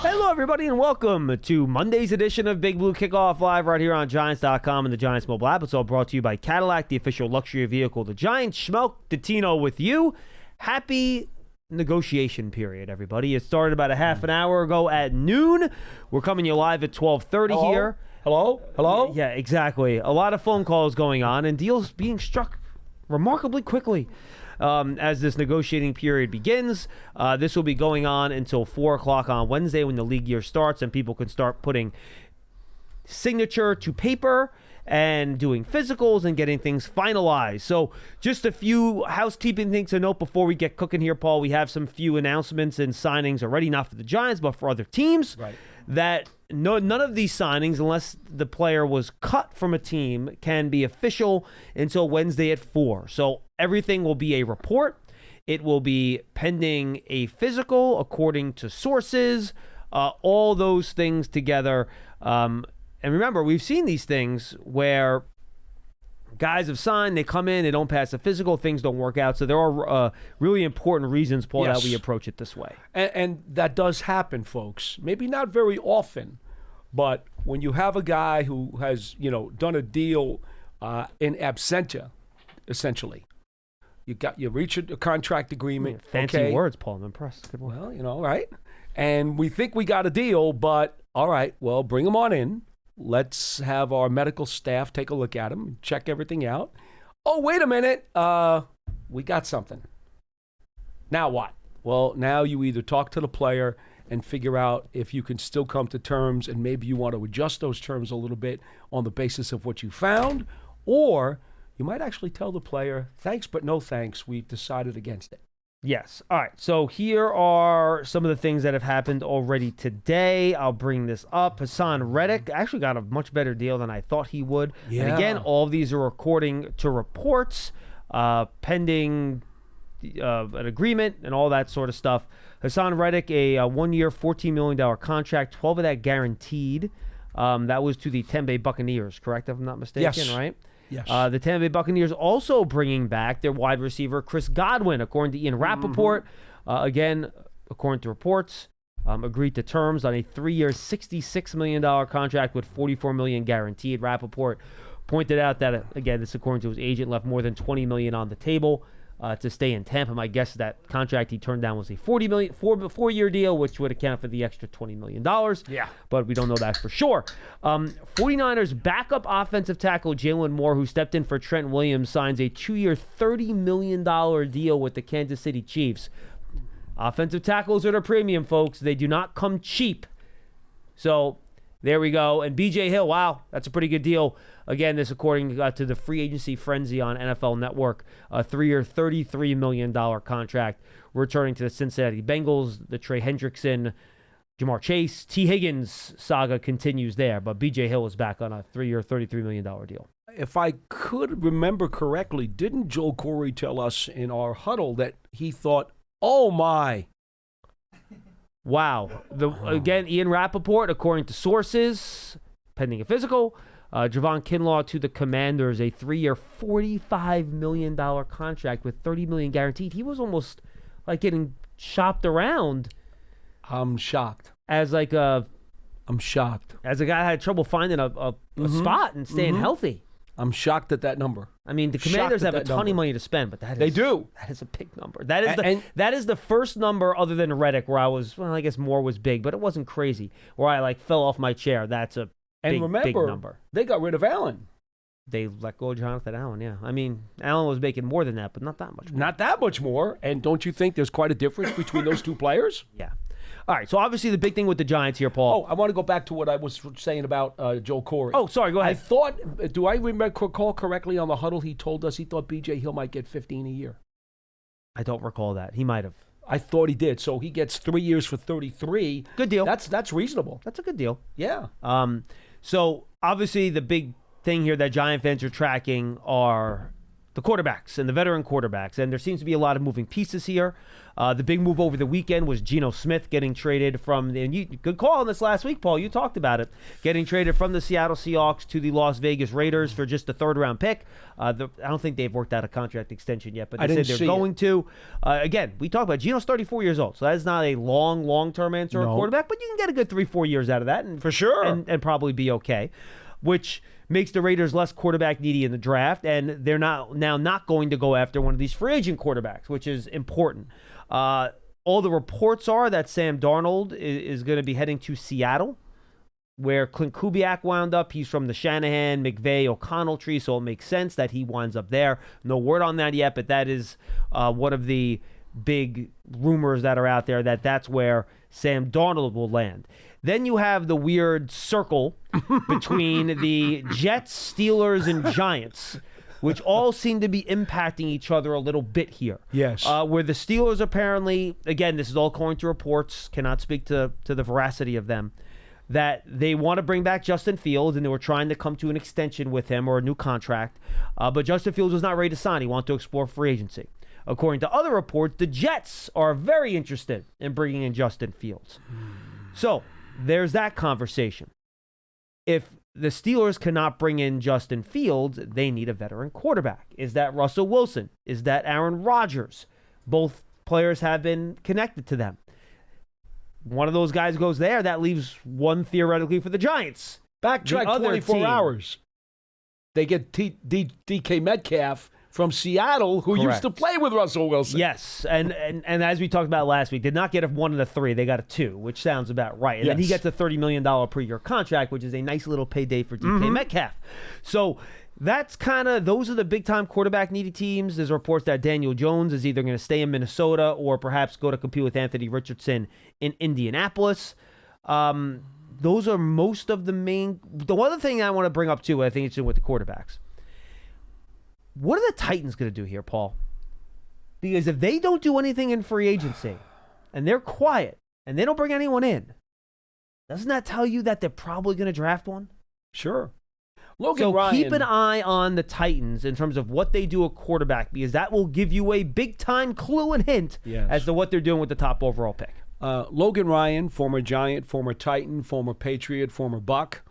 Hello, everybody, and welcome to Monday's edition of Big Blue Kickoff Live right here on Giants.com and the Giants mobile app. It's all brought to you by Cadillac, the official luxury vehicle of the Giants. Schmeelk, Dottino with you. Happy negotiation period, everybody. It started about a half an hour ago at noon. We're coming you live at 12:30 here. Hello? Yeah, exactly. A lot of phone calls going on and deals being struck remarkably quickly. As this negotiating period begins. This will be going on until 4 o'clock on Wednesday when the league year starts and people can start putting signature to paper and doing physicals and getting things finalized. So just a few housekeeping things to note before we get cooking here, Paul. We have some few announcements and signings already, not for the Giants, but for other teams. Right. That none of these signings, unless the player was cut from a team, can be official until Wednesday at 4. So everything will be a report. It will be pending a physical according to sources, all those things together. And remember, we've seen these things where guys have signed, they come in, they don't pass a physical, things don't work out. So there are really important reasons, Paul, that we approach it this way. And that does happen, folks. Maybe not very often, but when you have a guy who has, done a deal in absentia, essentially, you reach a contract agreement. Fancy words, Paul. I'm impressed. Good one. Well, right? And we think we got a deal, but all right, well, bring him on in. Let's have our medical staff take a look at him, check everything out. Oh, wait a minute. We got something. Now what? Well, now you either talk to the player and figure out if you can still come to terms, and maybe you want to adjust those terms a little bit on the basis of what you found, or you might actually tell the player, thanks, but no thanks. We've decided against it. Yes. All right. So here are some of the things that have happened already today. I'll bring this up. Hassan Reddick actually got a much better deal than I thought he would. Yeah. And again, all of these are according to reports, pending an agreement and all that sort of stuff. Hassan Reddick, a 1-year, $14 million contract, 12 of that guaranteed. That was to the Tampa Bay Buccaneers, correct, if I'm not mistaken, Yes. right? Yes. The Tampa Bay Buccaneers also bringing back their wide receiver, Chris Godwin, according to Ian Rappaport. Again, according to reports, agreed to terms on a 3-year, $66 million contract with $44 million guaranteed. Rappaport pointed out that, again, this according to his agent, left more than $20 million on the table to stay in Tampa. My guess is that contract he turned down was a four-year deal, which would account for the extra $20 million. Yeah. But we don't know that for sure. 49ers backup offensive tackle Jalen Moore, who stepped in for Trent Williams, signs a 2-year, $30 million deal with the Kansas City Chiefs. Offensive tackles are the premium, folks. They do not come cheap. So there we go. And B.J. Hill, wow, that's a pretty good deal. Again, this according to the free agency frenzy on NFL Network, a 3-year, $33 million contract, returning to the Cincinnati Bengals. The Trey Hendrickson, Jamar Chase, T. Higgins saga continues there, but B.J. Hill is back on a 3-year, $33 million deal. If I could remember correctly, didn't Joel Corey tell us in our huddle that he thought, oh my. Wow. Again, Ian Rappaport, according to sources, pending a physical, Javon Kinlaw to the Commanders, a 3-year, $45 million contract with $30 million guaranteed. He was almost like getting shopped around. I'm shocked. I'm shocked. As a guy that had trouble finding a spot and staying healthy. I'm shocked at that number. I mean, the Commanders have a ton of money to spend, but they do. That is a big number. That is the first number other than Reddick where I guess Moore was big, but it wasn't crazy. Where I fell off my chair. That's a big number. They got rid of Allen. They let go of Jonathan Allen, yeah. I mean, Allen was making more than that, but not that much more. Not that much more. And don't you think there's quite a difference between those two players? Yeah. All right, so obviously the big thing with the Giants here, Paul. Oh, I want to go back to what I was saying about Joel Corey. Oh, sorry, go ahead. Do I recall correctly on the huddle he told us he thought B.J. Hill might get 15 a year? I don't recall that. He might have. I thought he did. So he gets 3 years for 33. Good deal. That's reasonable. That's a good deal. Yeah. So obviously the big thing here that Giant fans are tracking are the quarterbacks and the veteran quarterbacks. And there seems to be a lot of moving pieces here. The big move over the weekend was Geno Smith getting traded from good call on this last week, Paul. You talked about it. Getting traded from the Seattle Seahawks to the Las Vegas Raiders for just a third-round pick. I don't think they've worked out a contract extension yet, but they said they're going to. Again, we talked about Geno's 34 years old, so that is not a long-term answer at quarterback, but you can get a good 3-4 years out of that. And, for sure. And probably be okay, which makes the Raiders less quarterback needy in the draft, and they're now not going to go after one of these free agent quarterbacks, which is important. All the reports are that Sam Darnold is going to be heading to Seattle, where Clint Kubiak wound up. He's from the Shanahan, McVay, O'Connell tree, so it makes sense that he winds up there. No word on that yet, but that is one of the big rumors that are out there, that's where Sam Darnold will land. Then you have the weird circle between the Jets, Steelers, and Giants, which all seem to be impacting each other a little bit here. Yes. Where the Steelers apparently, again, this is all according to reports, cannot speak to the veracity of them, that they want to bring back Justin Fields, and they were trying to come to an extension with him or a new contract. But Justin Fields was not ready to sign. He wanted to explore free agency. According to other reports, the Jets are very interested in bringing in Justin Fields. So there's that conversation. If the Steelers cannot bring in Justin Fields, they need a veteran quarterback. Is that Russell Wilson? Is that Aaron Rodgers? Both players have been connected to them. One of those guys goes there. That leaves one theoretically for the Giants. Backtrack 24 hours. They get DK Metcalf from Seattle, who used to play with Russell Wilson. Yes, and as we talked about last week, did not get a 1 and a 3. They got a 2, which sounds about right. And then he gets a $30 million per year contract, which is a nice little payday for DK Metcalf. So that's those are the big-time quarterback-needy teams. There's reports that Daniel Jones is either going to stay in Minnesota or perhaps go to compete with Anthony Richardson in Indianapolis. Those are most of the main. The other thing I want to bring up, too, I think it's with the quarterbacks. What are the Titans going to do here, Paul? Because if they don't do anything in free agency and they're quiet and they don't bring anyone in, doesn't that tell you that they're probably going to draft one? Sure. Keep an eye on the Titans in terms of what they do at quarterback, because that will give you a big-time clue and hint as to what they're doing with the top overall pick. Logan Ryan, former Giant, former Titan, former Patriot, former Buck.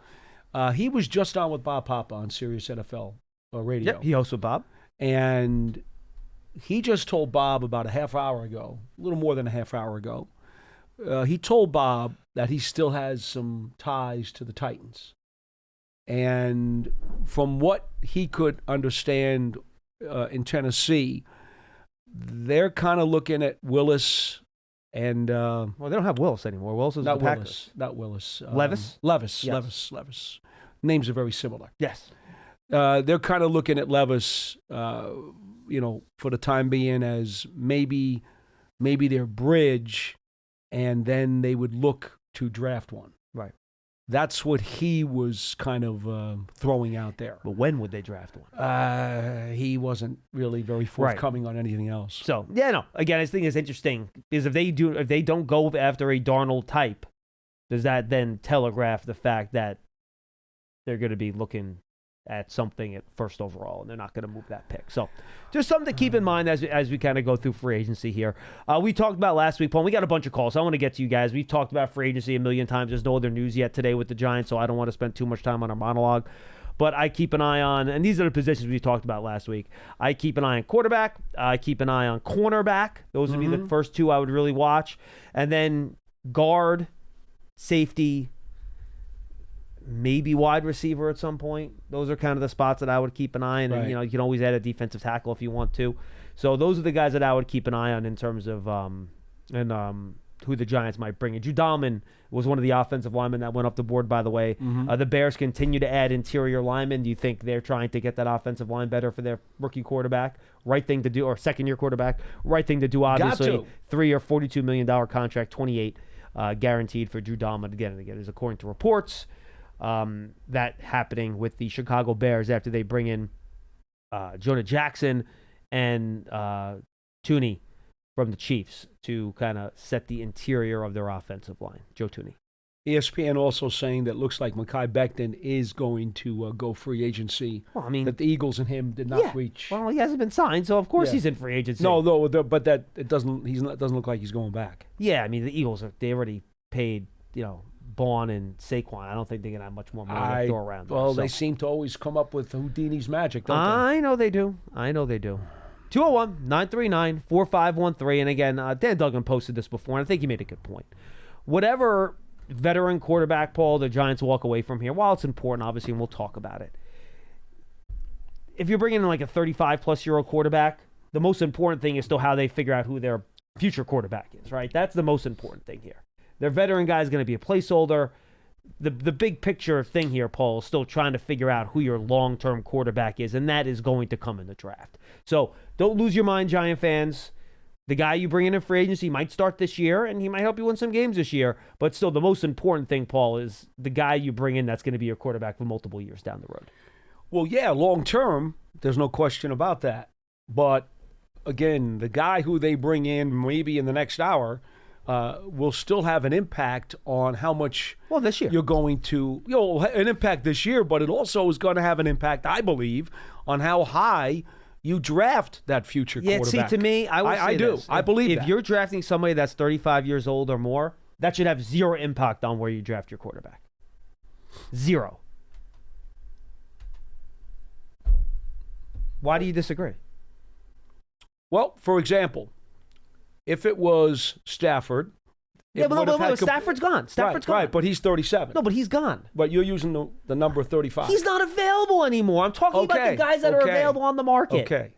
He was just on with Bob Papa on Sirius NFL radio. Yep, he hosts with Bob. And he just told Bob about a half hour ago, a little more than a half hour ago, he told Bob that he still has some ties to the Titans. And from what he could understand in Tennessee, they're kind of looking at Willis and... well, they don't have Willis anymore. Willis is the Packers. Not Willis. Levis? Levis. Yes. Levis. Names are very similar. Yes. They're kind of looking at Levis, for the time being as maybe their bridge, and then they would look to draft one. Right. That's what he was kind of throwing out there. But when would they draft one? He wasn't really very forthcoming on anything else. So, again, I think it's interesting because if they don't go after a Darnold type, does that then telegraph the fact that they're going to be looking at something at first overall, and they're not going to move that pick? So just something to keep in mind as we kind of go through free agency here. We talked about last week, Paul. We got a bunch of calls, so I want to get to you guys. We've talked about free agency a million times. There's no other news yet today with the Giants, so I don't want to spend too much time on our monologue. But I keep an eye on, and these are the positions we talked about last week. I keep an eye on quarterback. I keep an eye on cornerback. Those would be the first two I would really watch. And then guard, safety, maybe wide receiver at some point. Those are kind of the spots that I would keep an eye on. And, you can always add a defensive tackle if you want to. So those are the guys that I would keep an eye on in terms of who the Giants might bring in. Drew Dahlman was one of the offensive linemen that went up the board, by the way. The Bears continue to add interior linemen. Do you think they're trying to get that offensive line better for their rookie quarterback? Right thing to do, or second-year quarterback. Right thing to do, obviously. 3-year, $42 million contract, 28 guaranteed for Drew Dahlman. Again, is according to reports. That happening with the Chicago Bears after they bring in Jonah Jackson and Tooney from the Chiefs to kind of set the interior of their offensive line. Joe Tooney. ESPN also saying that looks like Mekhi Becton is going to go free agency. Well, I mean, that the Eagles and him did not reach. Well, he hasn't been signed, so of course he's in free agency. No, but that it doesn't. Doesn't look like he's going back. Yeah, I mean the Eagles they already paid Bond and Saquon. I don't think they're gonna have much more money to throw around. Well, they seem to always come up with Houdini's magic, don't they? I know they do. 201-939-4513. And again, Dan Duggan posted this before, and I think he made a good point. Whatever veteran quarterback, Paul, the Giants walk away from here, while it's important, obviously, and we'll talk about it. If you're bringing in like a 35-plus-year-old quarterback, the most important thing is still how they figure out who their future quarterback is, right? That's the most important thing here. Their veteran guy is going to be a placeholder. The big picture thing here, Paul, is still trying to figure out who your long-term quarterback is, and that is going to come in the draft. So don't lose your mind, Giant fans. The guy you bring in free agency might start this year, and he might help you win some games this year. But still, the most important thing, Paul, is the guy you bring in that's going to be your quarterback for multiple years down the road. Well, yeah, long term, there's no question about that. But, again, the guy who they bring in maybe in the next hour will still have an impact on how much this year you're going to, an impact this year, but it also is going to have an impact, I believe, on how high you draft that future quarterback. See, to me, I do. This. I believe if you're drafting somebody that's 35 years old or more, that should have zero impact on where you draft your quarterback. Zero. Why do you disagree? Well, for example, if it was Stafford. Stafford's gone. Stafford's gone. Right, but he's 37. No, but he's gone. But you're using the number 35. He's not available anymore. I'm talking about the guys that are available on the market. Okay.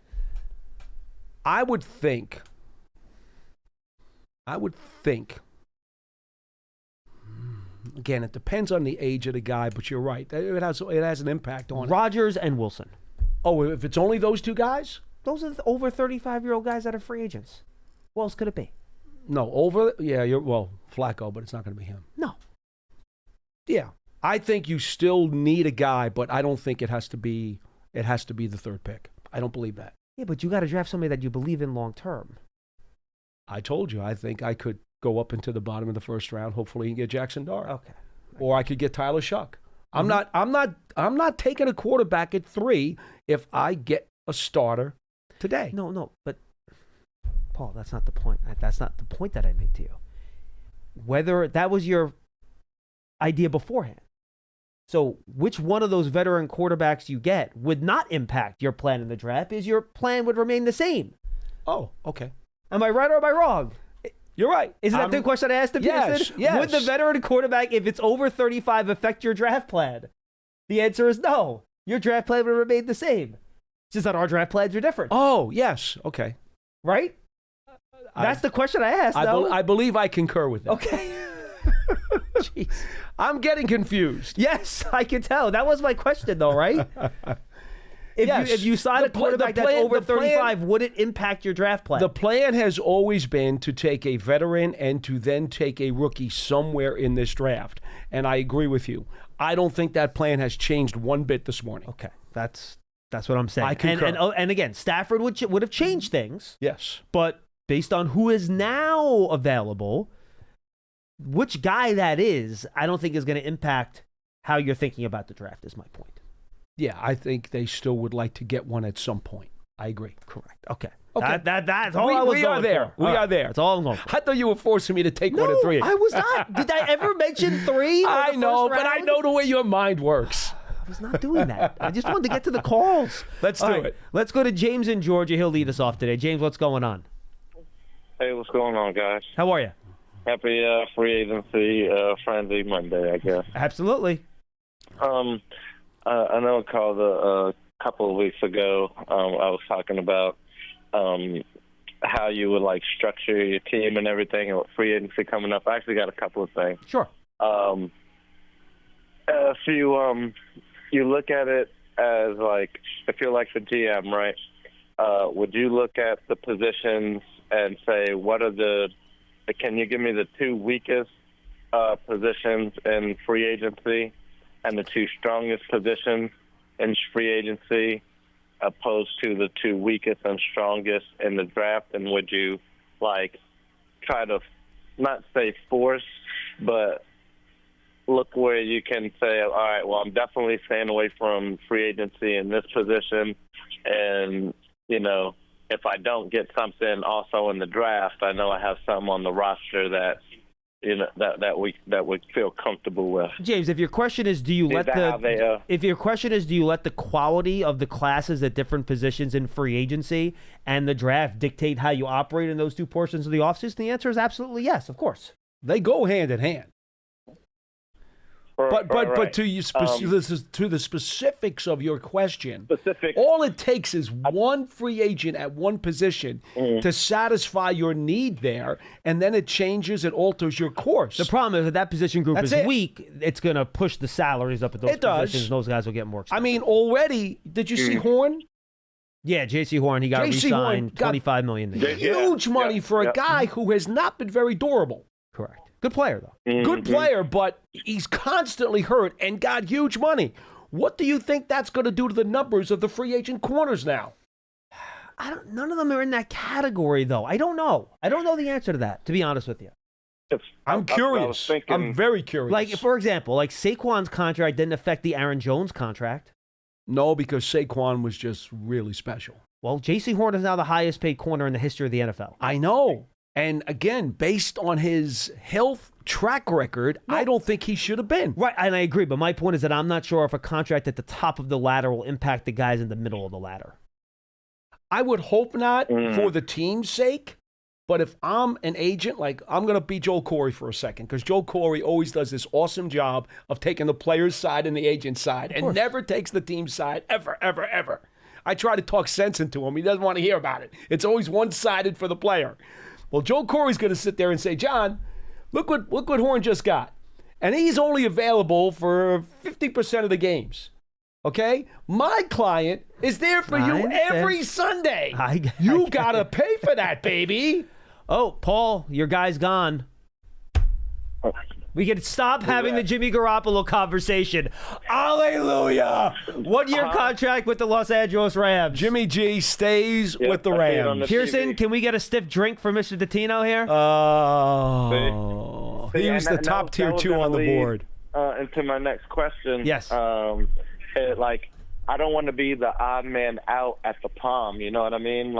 I would think. Again, it depends on the age of the guy, but you're right. It has an impact on Rodgers and Wilson. Oh, if it's only those two guys? Those are the over 35-year-old guys that are free agents. Who else could it be? No, Flacco, but it's not going to be him. No. Yeah. I think you still need a guy, but I don't think it has to be the third pick. I don't believe that. Yeah, but you got to draft somebody that you believe in long term. I told you, I think I could go up into the bottom of the first round, hopefully, and get Jackson Dart. Okay. Or I could get Tyler Shuck. I'm not taking a quarterback at 3 if I get a starter today. No, but Paul, that's not the point. That's not the point that I made to you. Whether that was your idea beforehand. So which one of those veteran quarterbacks you get would not impact your plan in the draft is your plan would remain the same. Oh, okay. Am I right or am I wrong? You're right. Isn't that the question I asked him? Yes. Would the veteran quarterback, if it's over 35, affect your draft plan? The answer is no. Your draft plan would remain the same. It's just that our draft plans are different. Oh, yes. Okay. Right? That's the question I asked, I believe I concur with that. Okay. Jeez. I'm getting confused. Yes, I can tell. That was my question, though, right? If you sign a quarterback that's over 35, would it impact your draft plan? The plan has always been to take a veteran and to then take a rookie somewhere in this draft. And I agree with you. I don't think that plan has changed one bit this morning. Okay, that's what I'm saying. I concur. And again, Stafford would have changed things. Yes. But based on who is now available, which guy that is, I don't think is going to impact how you're thinking about the draft, is my point. Yeah, I think they still would like to get one at some point. I agree. Correct. Okay. That's all I was we going are there. for. We are there. That's all I'm going for. I thought you were forcing me to take one at 3. I was not. Did I ever mention 3? I know, but I know the way your mind works. I was not doing that. I just wanted to get to the calls. Let's do it. Let's go to James in Georgia. He'll lead us off today. James, what's going on? Hey, what's going on, guys? How are you? Happy free agency friendly Monday, I guess. Absolutely. I know I called a couple of weeks ago. I was talking about how you would like structure your team and everything, and with free agency coming up. I actually got a couple of things. Sure. If you look at it as like, if you're like the GM, right? Would you look at the positions and say, can you give me the 2 weakest positions in free agency and the 2 strongest positions in free agency, opposed to the 2 weakest and strongest in the draft? And would you like try to not say force, but look where you can say, all right, well, I'm definitely staying away from free agency in this position, and if I don't get something also in the draft, I know I have some on the roster that that we feel comfortable with. James, if your question is, do you let the quality of the classes at different positions in free agency and the draft dictate how you operate in those two portions of the offseason, the answer is absolutely yes, of course. They go hand in hand. But Right. to you to the specifics of your question, all it takes is one free agent at one position to satisfy your need there, and then it changes, it alters your course. The problem is if that position group That's is it. weak, it's going to push the salaries up at those It does. positions. And those guys will get more expensive. I mean, already, did you see Horn? Yeah, J.C. Horn, he got J.C. Horn re-signed, got $25 million. Huge money for a guy who has not been very durable. Correct. Good player, though. Good player, but he's constantly hurt and got huge money. What do you think that's going to do to the numbers of the free agent corners now? None of them are in that category, though. I don't know. I don't know the answer to that, to be honest with you. I'm curious. I'm very curious. Like, for example, Saquon's contract didn't affect the Aaron Jones contract. No, because Saquon was just really special. Well, J.C. Horn is now the highest paid corner in the history of the NFL. I know. And again, based on his health track record, I don't think he should have been. Right, and I agree. But my point is that I'm not sure if a contract at the top of the ladder will impact the guys in the middle of the ladder. I would hope not for the team's sake. But if I'm an agent, I'm going to be Joel Corey for a second, because Joel Corey always does this awesome job of taking the player's side and the agent's side and never takes the team's side, ever, ever, ever. I try to talk sense into him. He doesn't want to hear about it. It's always one-sided for the player. Well, Joel Corey's going to sit there and say, John, look what Horn just got. And he's only available for 50% of the games. Okay? My client is there for you every Sunday. You got to pay for that, baby. Oh, Paul, your guy's gone. We can stop having the Jimmy Garoppolo conversation. Hallelujah! 1-year contract with the Los Angeles Rams. Jimmy G stays with the Rams. Pearson, can we get a stiff drink for Mr. Dottino here? He was the top tier 2 on the board. Into my next question. Yes. I don't want to be the odd man out at the Palm. You know what I mean?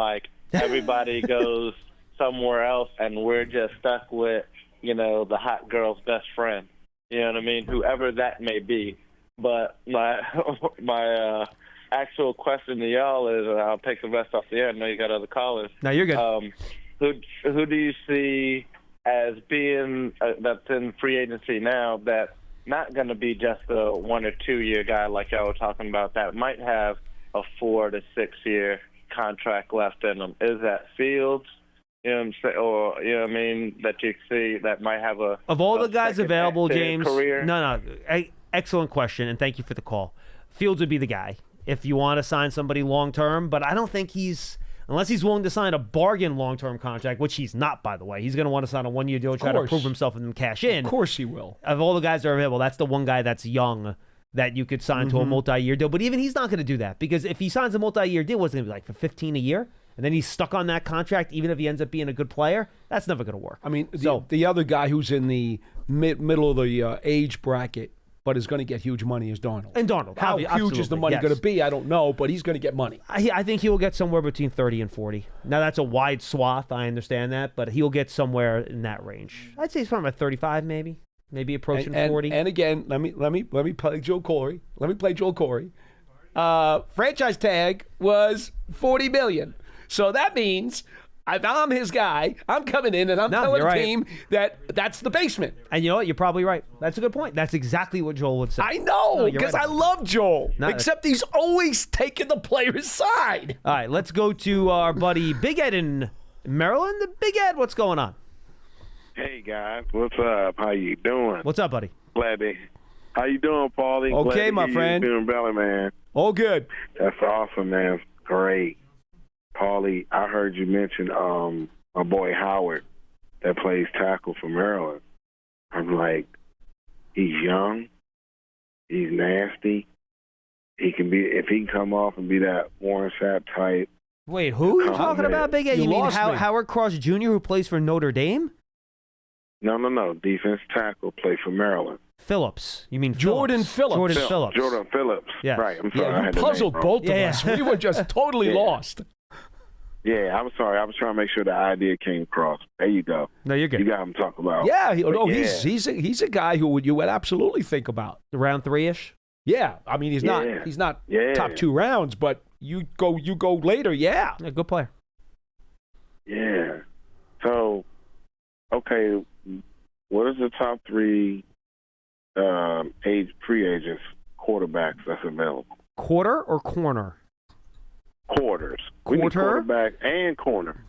Everybody goes somewhere else, and we're just stuck with the hot girl's best friend. You know what I mean? Whoever that may be. But my actual question to y'all is, and I'll take the rest off the air. I know you got other callers. No, you're good. Who do you see as being that's in free agency now that not going to be just a 1 or 2 year guy like y'all were talking about, that might have a 4 to 6 year contract left in them? Is that Fields? You know what I'm saying? Or, you know what I mean, that you see that might have a... Of all the guys available, James... Career? No. Excellent question, and thank you for the call. Fields would be the guy if you want to sign somebody long-term, but I don't think he's... Unless he's willing to sign a bargain long-term contract, which he's not, by the way. He's going to want to sign a 1-year deal, try to prove himself and then cash in. Of course he will. Of all the guys that are available, that's the one guy that's young that you could sign to a multi-year deal. But even he's not going to do that, because if he signs a multi-year deal, what's it going to be for $15 a year? And then he's stuck on that contract, even if he ends up being a good player, that's never going to work. I mean, the other guy who's in the middle of the age bracket but is going to get huge money is Darnold. And Darnold. How huge is the money going to be? I don't know, but he's going to get money. I think he will get somewhere between 30 and 40. Now, that's a wide swath. I understand that, but he'll get somewhere in that range. I'd say he's from about 35, maybe approaching 40. And again, let me play Joel Corey. Franchise tag was $40 million. So that means if I'm his guy, I'm coming in and I'm telling the team that's the basement. And you know what? You're probably right. That's a good point. That's exactly what Joel would say. I know, because I love Joel. Except he's always taking the player's side. All right, let's go to our buddy Big Ed in Maryland. Big Ed, what's going on? Hey, guys. What's up? How you doing? What's up, buddy? How you doing, Paulie? Okay, my friend. Doing belly, man. All good. That's awesome, man. Great. Paulie, I heard you mention my boy Howard that plays tackle for Maryland. I'm like, he's young, he's nasty. He can be, if he can come off and be that Warren Sapp type. Wait, who are you talking about, Big Ed? You mean Howard Cross Jr., who plays for Notre Dame? No. Defense tackle play for Maryland. Phillips. You mean Jordan Phillips. Jordan Phillips. Yeah. Right. I'm sorry. I Yeah, you had the puzzled name wrong. both of us. We were just totally lost. Yeah, I'm sorry. I was trying to make sure the idea came across. There you go. No, you're good. You got him talking about. Yeah, yeah. he's a guy who you would absolutely think about. Round 3-ish? Yeah, I mean he's not top 2 rounds, but you go later. Yeah, Good player. Yeah. So, okay, what is the top 3 free agents quarterbacks that's available? Quarter or corner? Quarters. We need quarterback and corner.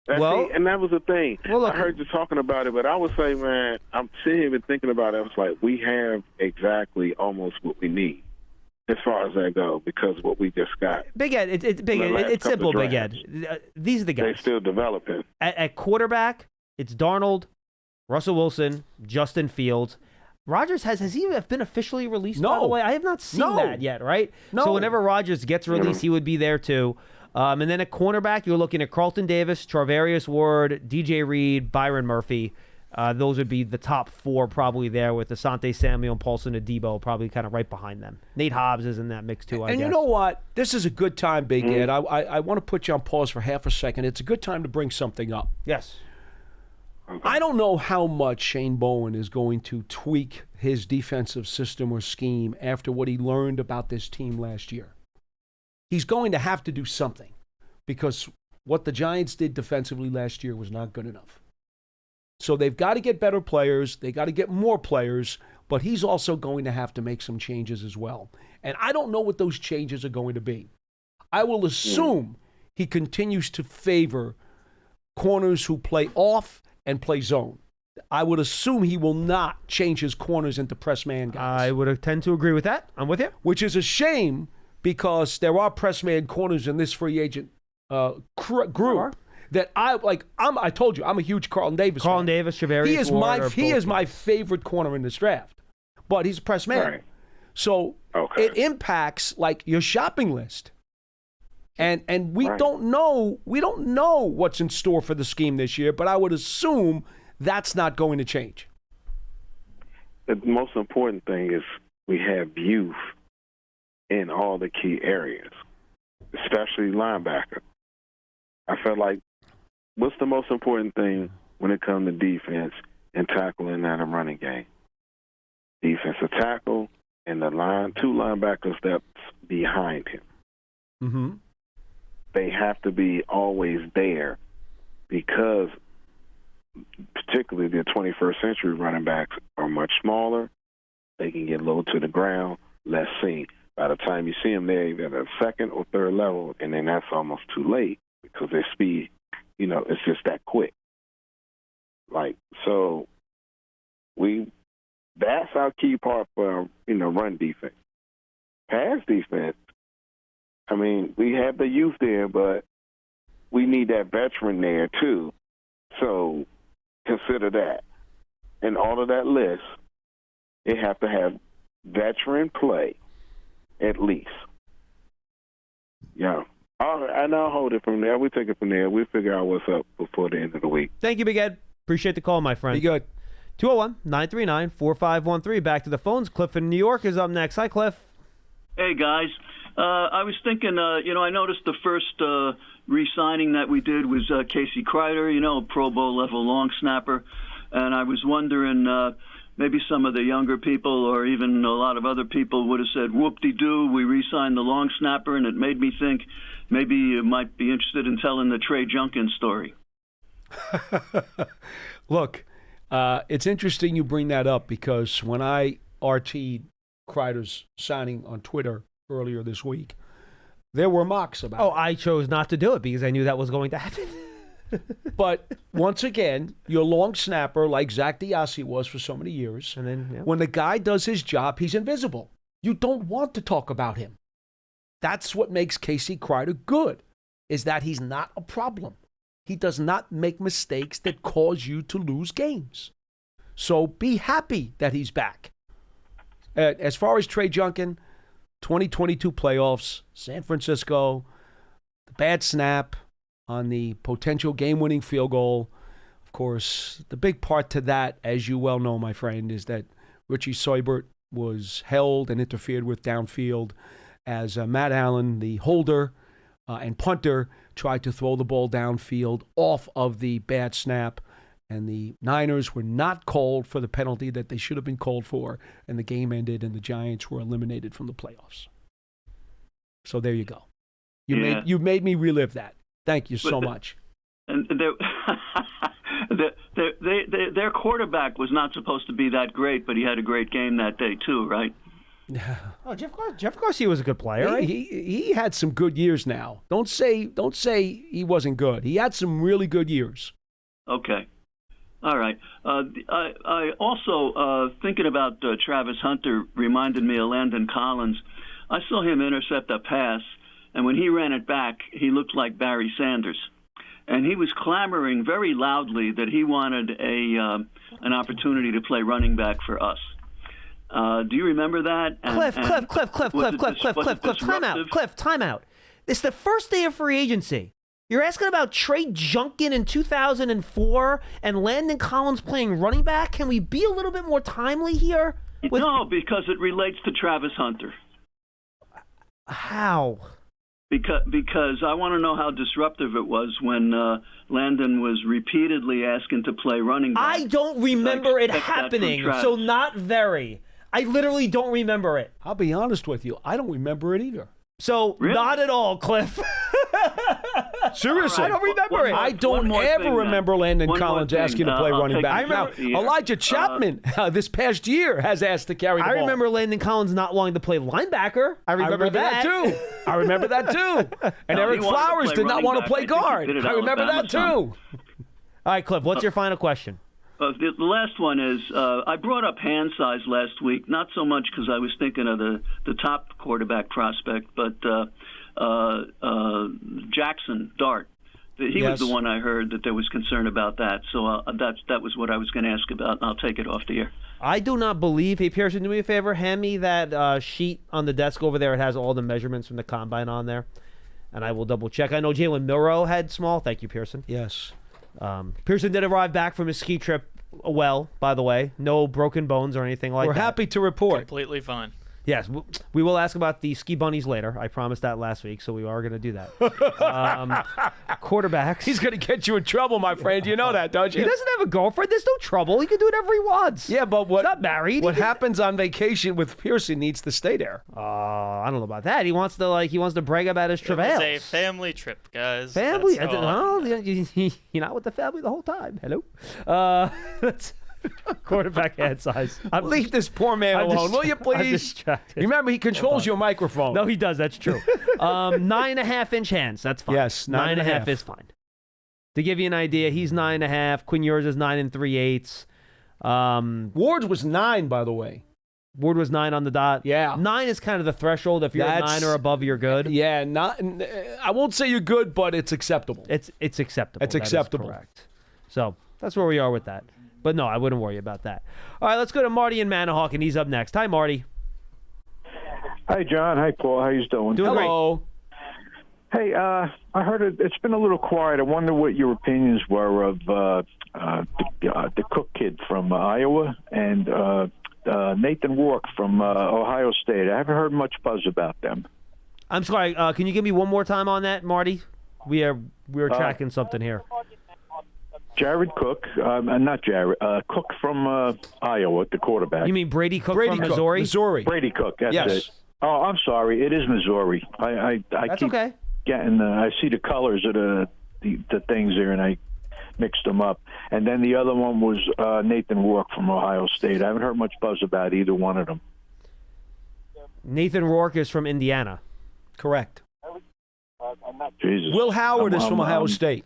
And that was the thing. Well, look, I heard you talking about it, but I would say, man, I'm sitting here and thinking about it. I was like, we have exactly almost what we need as far as that goes because of what we just got. Big Ed, it's Big Ed. It's simple, Big Ed. These are the guys. They're still developing. At quarterback, it's Darnold, Russell Wilson, Justin Fields. Rodgers has he been officially released, by the way? I have not seen that yet, right? No. So whenever Rodgers gets released, he would be there too. And then at cornerback, you're looking at Carlton Davis, Charvarius Ward, DJ Reed, Byron Murphy. Those would be the top 4 probably there with Asante Samuel and Paulson Adebo probably kind of right behind them. Nate Hobbs is in that mix too, I guess. And you know what? This is a good time, Big Ed. I want to put you on pause for half a second. It's a good time to bring something up. Yes. I don't know how much Shane Bowen is going to tweak his defensive system or scheme after what he learned about this team last year. He's going to have to do something because what the Giants did defensively last year was not good enough. So they've got to get better players. They got to get more players, but he's also going to have to make some changes as well. And I don't know what those changes are going to be. I will assume he continues to favor corners who play off and play zone. I would assume he will not change his corners into press man guys. I would tend to agree with that. I'm with you. Which is a shame because there are press man corners in this free agent group that I told you I'm a huge Carlton Davis fan. Davis, Charvarius He is my favorite corner in this draft, but he's a press man. Right. So it impacts like your shopping list. And we don't know what's in store for the scheme this year, but I would assume that's not going to change. The most important thing is we have youth in all the key areas, especially linebacker. I felt like what's the most important thing when it comes to defense and tackling and a running game? Defensive tackle and the 2 linebackers that's behind him. Mm-hmm. They have to be always there because particularly the 21st century running backs are much smaller. They can get low to the ground, less seen. By the time you see them there, you're at a second or third level, and then that's almost too late because their speed, it's just that quick. That's our key part for, run defense. Pass defense, I mean, we have the youth there, but we need that veteran there too. So consider that. And all of that list, it have to have veteran play at least. Yeah. All right, and I'll hold it from there. We'll take it from there. We'll figure out what's up before the end of the week. Thank you, Big Ed. Appreciate the call, my friend. Be good. 201-939-4513. Back to the phones. Cliff in New York is up next. Hi, Cliff. Hey, guys. I was thinking, I noticed the first re-signing that we did was Casey Kreider, Pro Bowl level long snapper. And I was wondering, maybe some of the younger people or even a lot of other people would have said, whoop-de-doo, we re-signed the long snapper, and it made me think maybe you might be interested in telling the Trey Junkins story. Look, it's interesting you bring that up because when I RT'd Kreider's signing on Twitter earlier this week, there were mocks about it. I chose not to do it because I knew that was going to happen. But once again, your long snapper, like Zach Diassi was for so many years, And then when the guy does his job, he's invisible. You don't want to talk about him. That's what makes Casey Kreider good, is that he's not a problem. He does not make mistakes that cause you to lose games. So be happy that he's back. As far as Trey Junkin, 2022 playoffs, San Francisco, the bad snap on the potential game-winning field goal, Of course, the big part to that, as you well know, my friend, is that Richie Seubert was held and interfered with downfield as Matt Allen, the holder and punter, tried to throw the ball downfield off of the bad snap. And the Niners were not called for the penalty that they should have been called for. And the game ended, and the Giants were eliminated from the playoffs. So there you go. You made me relive that. Thank you so much. And their quarterback was not supposed to be that great, but he had a great game that day too, right? Oh, Jeff Garcia was a good player. Right? He had some good years now. Don't say he wasn't good. He had some really good years. Okay. All right. I also, thinking about Travis Hunter reminded me of Landon Collins. I saw him intercept a pass, and when he ran it back, he looked like Barry Sanders. And he was clamoring very loudly that he wanted an opportunity to play running back for us. Do you remember that? Cliff, time out. It's the first day of free agency. You're asking about Trey Junkin in 2004 and Landon Collins playing running back? Can we be a little bit more timely here? No, because it relates to Travis Hunter. How? Because I want to know how disruptive it was when Landon was repeatedly asking to play running back. I don't remember it happening, so not very. I literally don't remember it. I'll be honest with you. I don't remember it either. So really? Not at all, Cliff. Seriously. I don't remember it. I don't ever remember Landon Collins asking to play running back. I remember Elijah Chapman this past year has asked to carry the ball. I remember Landon Collins not wanting to play linebacker. I remember that too. I remember that too. And Eric Flowers did not want to play guard. I remember that too. All right, Cliff, what's your final question? The last one is, I brought up hand size last week, not so much because I was thinking of the top quarterback prospect, but Jackson Dart. He was the one I heard that there was concern about that. So that was what I was going to ask about, and I'll take it off the air. I do not believe. Hey, Pearson, do me a favor. Hand me that sheet on the desk over there. It has all the measurements from the combine on there, and I will double check. I know Jalen Milroe had small. Thank you, Pearson. Yes. Pearson did arrive back from his ski trip well, by the way. No broken bones or anything like that. We're happy to report. Completely fine. Yes, we will ask about the ski bunnies later. I promised that last week, so we are going to do that. Quarterbacks. He's going to get you in trouble, my friend. You know that, don't you? He doesn't have a girlfriend. There's no trouble. He can do whatever he wants. Yeah, but He's not married. What happens on vacation with Pearson needs to stay there. I don't know about that. He wants to brag about his travails. It's a family trip, guys. Family? You're not with the family the whole time. Hello? That's quarterback hand size. Leave this poor man alone, will you please? Remember, he controls your microphone. No, he does. That's true. 9.5-inch hands. That's fine. Yes, 9.5 is fine. To give you an idea, he's 9.5. Quinn Ewers is 9 3/8. Ward was 9, by the way. Ward was 9 on the dot. Yeah. 9 is kind of the threshold. If you're a 9 or above, you're good. Yeah, I won't say you're good, but it's acceptable. It's acceptable. It's acceptable. Correct. So that's where we are with that. But no, I wouldn't worry about that. All right, let's go to Marty in Manahawk, and he's up next. Hi, Marty. Hi, John. Hi, Paul. How you doing? Doing Hello. Great. Hey, I heard it's been a little quiet. I wonder what your opinions were of the Cook kid from Iowa and Nathan Rourke from Ohio State. I haven't heard much buzz about them. I'm sorry. Can you give me one more time on that, Marty? We were tracking something here. Jared Cook, not Jared, Cook from Iowa, the quarterback. You mean Brady Cook from Missouri? Missouri. Brady Cook, that's yes. it. Oh, I'm sorry. It is Missouri. I that's keep okay. Getting I see the colors of the things there, and I mixed them up. And then the other one was Nathan Rourke from Ohio State. I haven't heard much buzz about either one of them. Nathan Rourke is from Indiana. Correct. Jesus. Will Howard is from Ohio State.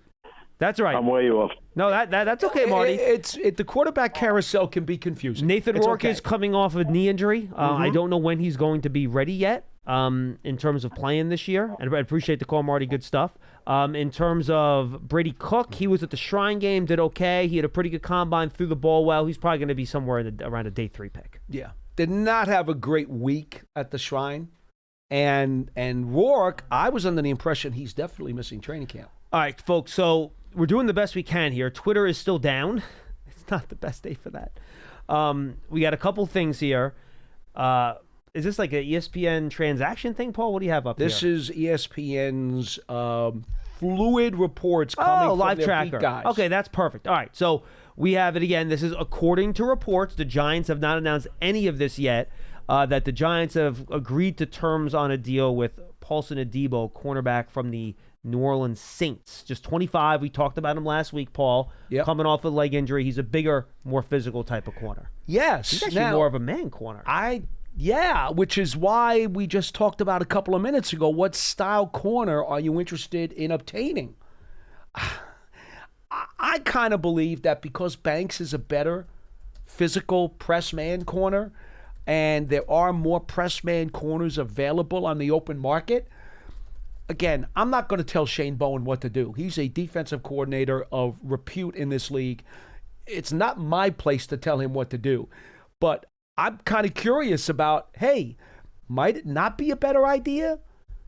That's right. I'm way off. No, that's okay, Marty. The quarterback carousel can be confusing. Nathan Rourke is coming off of a knee injury. I don't know when he's going to be ready yet in terms of playing this year. And I appreciate the call, Marty. Good stuff. In terms of Brady Cook, he was at the Shrine game, did okay. He had a pretty good combine, threw the ball well. He's probably going to be somewhere around a day 3 pick. Yeah. Did not have a great week at the Shrine. And Rourke, I was under the impression he's definitely missing training camp. All right, folks. So we're doing the best we can here. Twitter is still down. It's not the best day for that. We got a couple things here. Is this like an ESPN transaction thing, Paul? What do you have up This here? is ESPN's fluid reports coming from live their tracker. beat guys. Okay, that's perfect. All right, so we have it again. This is according to reports. The Giants have not announced any of this yet, that the Giants have agreed to terms on a deal with Paulson Adebo, cornerback from the New Orleans Saints. Just 25. We talked about him last week, Paul. Yep. Coming off a leg injury. He's a bigger, more physical type of corner. Yes. He's actually Now, more of a man corner. Yeah, which is why we just talked about a couple of minutes ago. What style corner are you interested in obtaining? I kind of believe that because Banks is a better physical press man corner and there are more press man corners available on the open market, again, I'm not going to tell Shane Bowen what to do. He's a defensive coordinator of repute in this league. It's not my place to tell him what to do. But I'm kind of curious about, hey, might it not be a better idea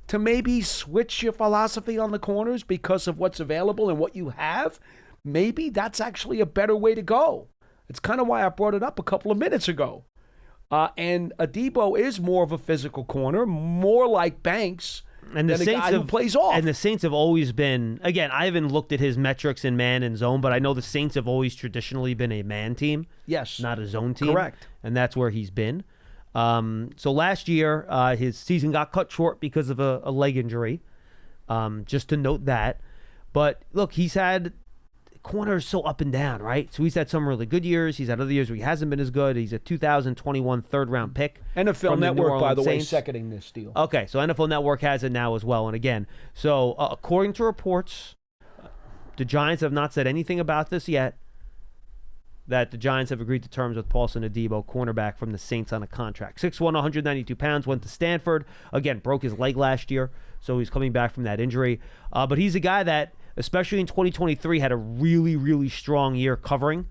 to maybe switch your philosophy on the corners because of what's available and what you have? Maybe that's actually a better way to go. It's kind of why I brought it up a couple of minutes ago. And Adebo is more of a physical corner, more like Banks, and the than a Saints guy who plays off. And the Saints have always been, again, I haven't looked at his metrics in man and zone, but I know the Saints have always traditionally been a man team. Yes. Not a zone team. Correct. And that's where he's been. So last year, his season got cut short because of a leg injury. Just to note that. But look, he's had corners so up and down, right? So he's had some really good years. He's had other years where he hasn't been as good. He's a 2021 third-round pick. NFL Network, by the way, seconding this deal. Okay, so NFL Network has it now as well. And again, so according to reports, the Giants have not said anything about this yet, that the Giants have agreed to terms with Paulson Adebo, cornerback from the Saints, on a contract. 6'1", 192 pounds, went to Stanford. Again, broke his leg last year, so he's coming back from that injury. But he's a guy that, especially in 2023, had a really, really strong year covering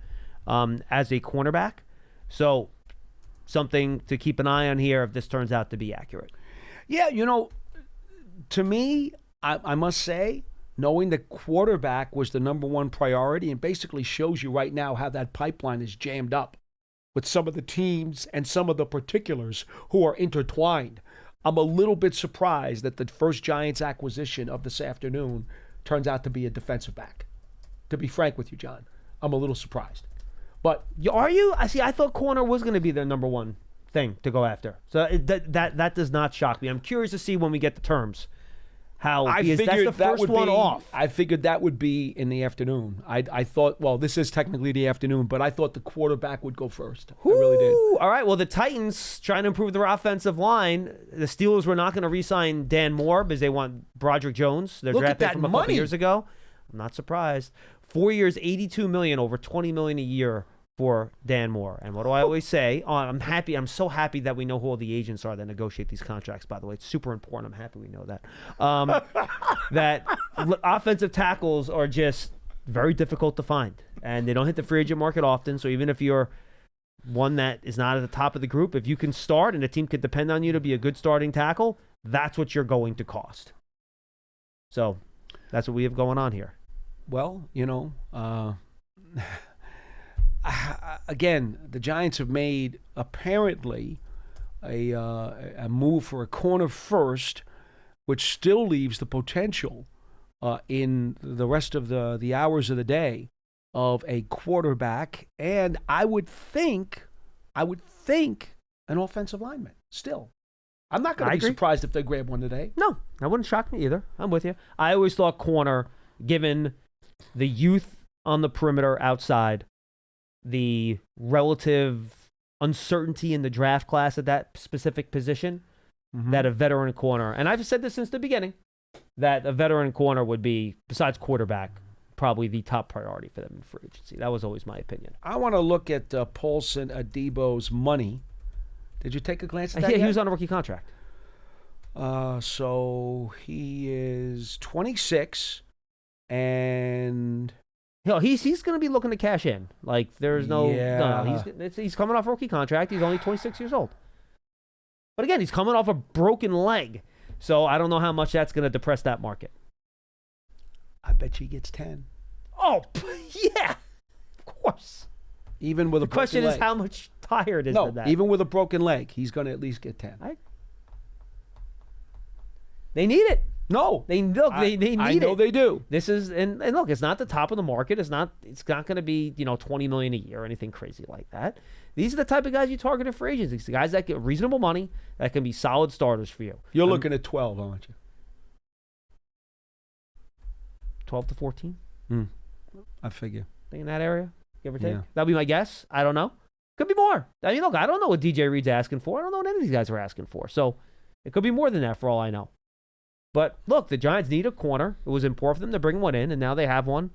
as a cornerback. So something to keep an eye on here if this turns out to be accurate. Yeah, to me, I must say, knowing that quarterback was the number one priority and basically shows you right now how that pipeline is jammed up with some of the teams and some of the particulars who are intertwined. I'm a little bit surprised that the first Giants acquisition of this afternoon turns out to be a defensive back. To be frank with you, John, I'm a little surprised. But are you? I thought corner was going to be their number one thing to go after. So that does not shock me. I'm curious to see when we get the terms. That's the first one off. I figured that would be in the afternoon. I thought, well, this is technically the afternoon, but I thought the quarterback would go first. I really did. All right, well, the Titans trying to improve their offensive line. The Steelers were not going to re-sign Dan Moore because they want Broderick Jones. Their Look draft at pick that from a couple money. years ago. I'm not surprised. 4 years, $82 million, over $20 million a year for Dan Moore. And what do I always say? I'm happy. I'm so happy that we know who all the agents are that negotiate these contracts, by the way. It's super important. I'm happy we know that. That offensive tackles are just very difficult to find. And they don't hit the free agent market often. So even if you're one that is not at the top of the group, if you can start and a team can depend on you to be a good starting tackle, that's what you're going to cost. So that's what we have going on here. Well, again, the Giants have made apparently a move for a corner first, which still leaves the potential in the rest of the hours of the day of a quarterback, and I would think an offensive lineman still. I'm not going to be surprised if they grab one today. No, that wouldn't shock me either. I'm with you. I always thought corner, given the youth on the perimeter outside, the relative uncertainty in the draft class at that specific position, that a veteran corner, and I've said this since the beginning, that a veteran corner would be, besides quarterback, probably the top priority for them in free agency. That was always my opinion. I want to look at Paulson Adebo's money. Did you take a glance at that Yeah, yet? he was on a rookie contract. So he is 26, and he's going to be looking to cash in. Like there's no, he's coming off a rookie contract. He's only 26 years old. But again, he's coming off a broken leg, so I don't know how much that's going to depress that market. I bet you he gets 10. Oh, yeah, of course. Even with a The question broken is leg. how much higher it is No, than that. even with a broken leg, he's going to at least get 10. They need it. No. They need I it. know they do. This is and look, it's not the top of the market. It's not going to be, $20 million a year or anything crazy like that. These are the type of guys you target for agents. These guys that get reasonable money that can be solid starters for you. You're looking at 12, aren't you? 12 to 14, I figure. think in that area, give or take. Yeah. That'll be my guess. I don't know. Could be more. I mean, look, I don't know what DJ Reed's asking for. I don't know what any of these guys are asking for. So it could be more than that for all I know. But look, the Giants need a corner. It was important for them to bring one in, and now they have one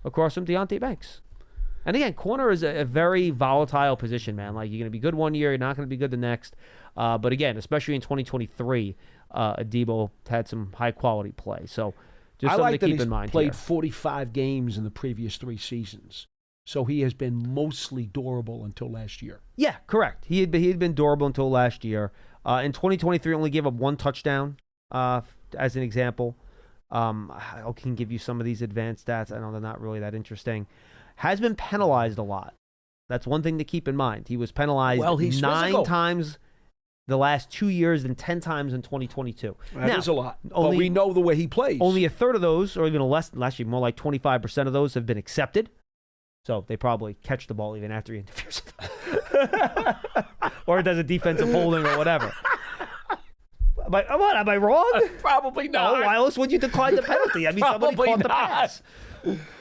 across from Deontay Banks. And again, corner is a very volatile position, man. Like, you're going to be good one year, you're not going to be good the next. But again, especially in 2023, Adebo had some high-quality play. So just I something like to that keep he's in mind played here. 45 games in the previous 3 seasons. So he has been mostly durable until last year. Yeah, correct. He had been durable until last year. In 2023, only gave up 1 touchdown, as an example. I can give you some of these advanced stats. I know they're not really that interesting. Has been penalized a lot. That's one thing to keep in mind. He was penalized He's 9 physical. times the last 2 years and 10 times in 2022. That is a lot. only- but we know the way he plays. Only a third of those, or even less, actually more like 25% of those have been accepted. So they probably catch the ball even after he interferes. Or does a defensive holding or whatever. Am I wrong? Probably not. No, why else would you decline the penalty? I mean, somebody Probably caught the not. pass.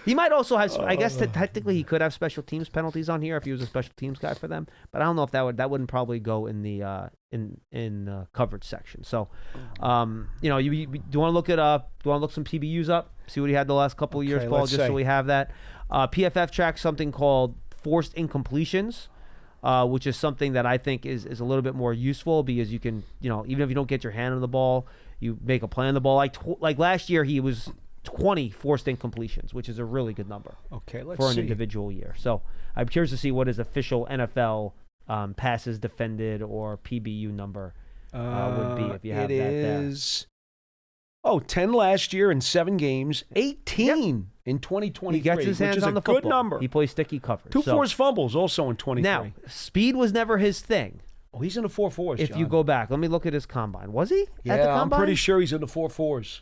He might also have, I guess that technically he could have special teams penalties on here if he was a special teams guy for them. But I don't know if that wouldn't probably go in the in coverage section. So, do you want to look at do you want to look some PBUs up? See what he had the last couple of years, Paul, let's just so see. we have that. PFF tracks something called forced incompletions. Which is something that I think is a little bit more useful because you can, even if you don't get your hand on the ball, you make a play on the ball. Like last year, he was 20 forced incompletions, which is a really good number Okay, let's for an see. individual year. So I'm curious to see what his official NFL passes defended or PBU number would be if you have it that there. is 10 last year in 7 games, 18 in 2023. He gets his hands which is on the a good football. number. He plays sticky coverage. 2 So- forced fumbles also in 23. Now, speed was never his thing. he's in the 4.4s. If you John. go back, let me look at his combine. Was he yeah, at the combine? I'm pretty sure he's in the 4.4s.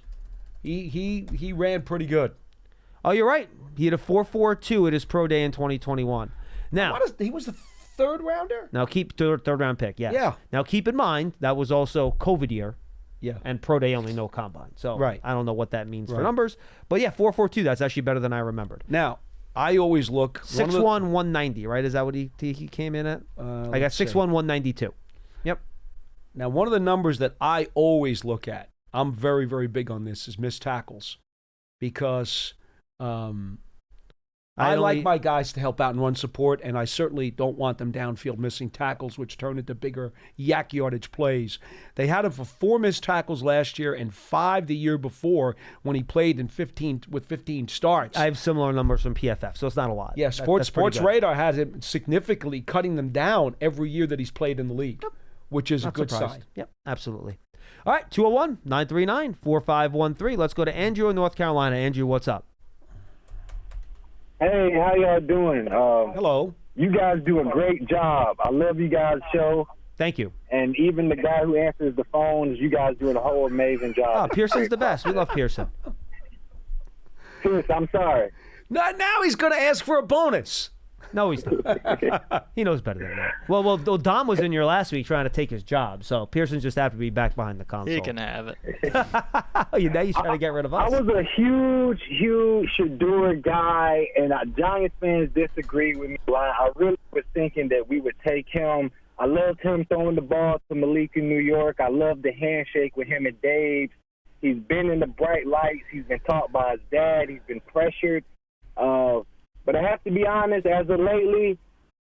He ran pretty good. Oh, you're right. He had a 4.42 at his pro day in 2021. Now, He was the 3rd rounder? keep third round pick. Yes. Yeah. Now keep in mind that was also COVID year, Yeah. and pro day only no combine. So Right. I don't know what that means for Right. numbers, but yeah, 4.42. That's actually better than I remembered. Now, I always look 6'1", 190. Right? Is that what he came in at? I got 6'1", 192. Yep. Now, one of the numbers that I always look at, I'm very, very big on this, is missed tackles. Because I like my guys to help out and run support, and I certainly don't want them downfield missing tackles, which turn into bigger yak yardage plays. They had him for 4 missed tackles last year and 5 the year before when he played with 15 starts. I have similar numbers from PFF, so it's not a lot. Yeah, That's pretty Sports good. Radar has him significantly cutting them down every year that he's played in the league, which is Not a good surprised. sign. Yep, absolutely. All right, 201-939-4513. Let's go to Andrew in North Carolina. Andrew, what's up? Hey, how y'all doing? Hello. You guys do a great job. I love you guys' show. Thank you. And even the guy who answers the phones, you guys do a whole amazing Oh, job. Pearson's the best. We love Pearson. Chris, I'm sorry. Now he's going to ask for a bonus. No, he's not. He knows better than that. Well, Dom was in here last week trying to take his job, so Pearson's just happy to be back behind the console. He can have it. Now you're trying to get rid of I us. was a huge Shador guy, and Giants fans disagree with me. I really was thinking that we would take him. I loved him throwing the ball to Malik in New York. I loved the handshake with him and Dave. He's been in the bright lights. He's been taught by his dad. He's been pressured. But I have to be honest, as of lately,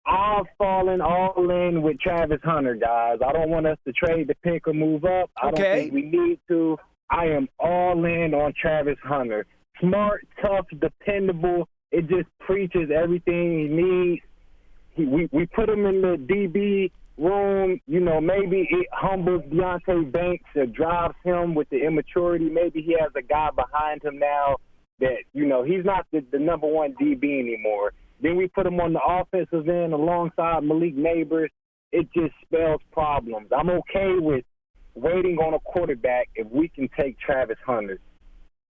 I've fallen all in with Travis Hunter, guys. I don't want us to trade the pick or move up. I don't think we need to. I am all in on Travis Hunter. Smart, tough, dependable. It just preaches everything he needs. We put him in the DB room. Maybe it humbles Deontay Banks or drives him with the immaturity. Maybe he has a guy behind him now that, he's not the number one DB anymore. Then we put him on the offensive end alongside Malik Neighbors. It just spells problems. I'm okay with waiting on a quarterback if we can take Travis Hunter.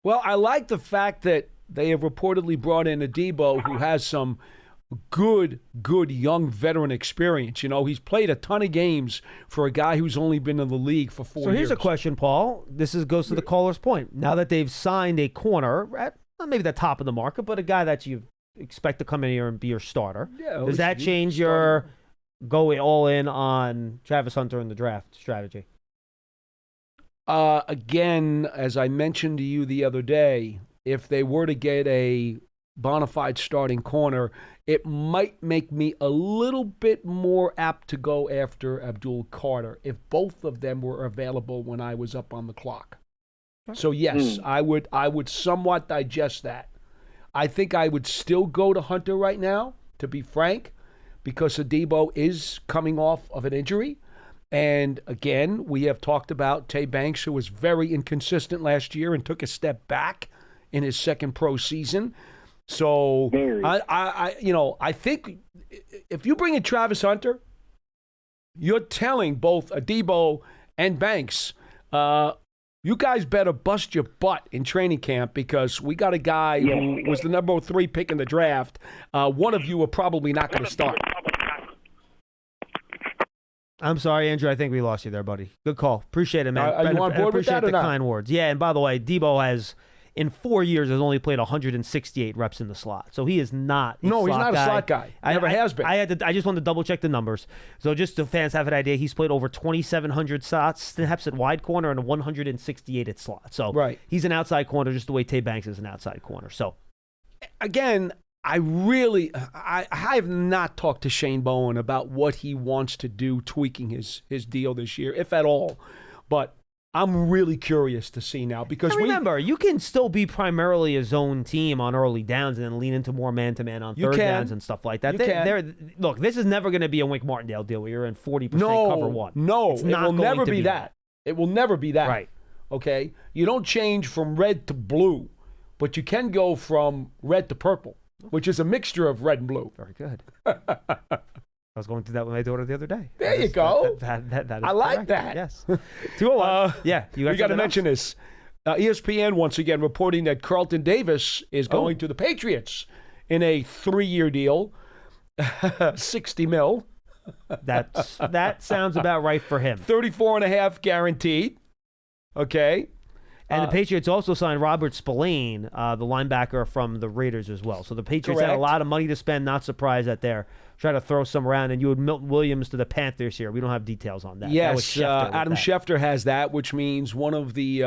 Well, I like the fact that they have reportedly brought in a Debo who has some good young veteran experience. He's played a ton of games for a guy who's only been in the league for 4 years. So here's a question, Paul. This goes to the caller's point. Now that they've signed a corner at maybe the top of the market, but a guy that you expect to come in here and be your starter, does that change your go all in on Travis Hunter in the draft strategy? Again, as I mentioned to you the other day, if they were to get a bona fide starting corner, it might make me a little bit more apt to go after Abdul Carter if both of them were available when I was up on the clock. So yes, I would somewhat digest that. I think I would still go to Hunter right now, to be frank, because Adebo is coming off of an injury. And again, we have talked about Tay Banks, who was very inconsistent last year and took a step back in his second pro season. So I think if you bring in Travis Hunter, you're telling both Adebo and Banks, you guys better bust your butt in training camp because we got a guy who was the number 3 pick in the draft. One of you are probably not going to start. I'm sorry, Andrew. I think we lost you there, buddy. Good call. Appreciate it, man. Are you on board with that or appreciate the not? kind words. Yeah, and by the way, Debo has, in 4 years, has only played 168 reps in the slot. So he is not a No, he's slot not guy. a slot guy. Never has been. I just wanted to double-check the numbers. So just so fans have an idea, he's played over 2,700 snaps at wide corner and 168 at slot. So he's an outside corner just the way Tay Banks is an outside corner. So again, I have not talked to Shane Bowen about what he wants to do tweaking his deal this year, if at all. But I'm really curious to see now because remember, you can still be primarily a zone team on early downs and then lean into more man-to-man on third downs and stuff like that. Look, this is never going to be a Wink Martindale deal where you're in 40% cover one. No, it will never be that. It will never be that. Right. Okay? You don't change from red to blue, but you can go from red to purple, which is a mixture of red and blue. Very good. I was going through that with my daughter the other day. There you go. That is I like correct. that. Yes. 201. Yeah. We got to mention this. ESPN once again reporting that Carlton Davis is going to the Patriots in a 3-year deal, $60 million. That sounds about right for him. 34.5 guaranteed. Okay. And the Patriots also signed Robert Spillane, the linebacker from the Raiders as well. So the Patriots had a lot of money to spend. Not surprised that they're trying to throw some around. And you had Milton Williams to the Panthers here. We don't have details on that. Yes, Adam Schefter has that, which means one of the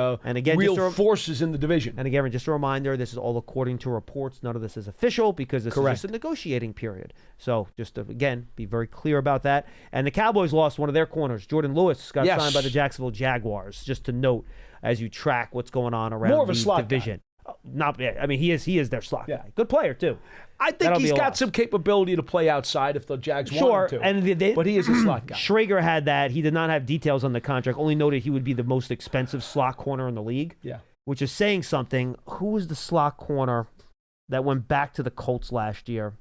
real forces in the division. And again, just a reminder, this is all according to reports. None of this is official because this is just a negotiating period. So just to, again, be very clear about that. And the Cowboys lost one of their corners. Jordan Lewis got signed by the Jacksonville Jaguars. Just to note, as you track what's going on around the division. He is their slot guy. Good player too. I think he's got some capability to play outside if the Jags want him to. But he is a slot guy. Schrager had that. He did not have details on the contract. Only noted he would be the most expensive slot corner in the league. Yeah, which is saying something. Who was the slot corner that went back to the Colts last year?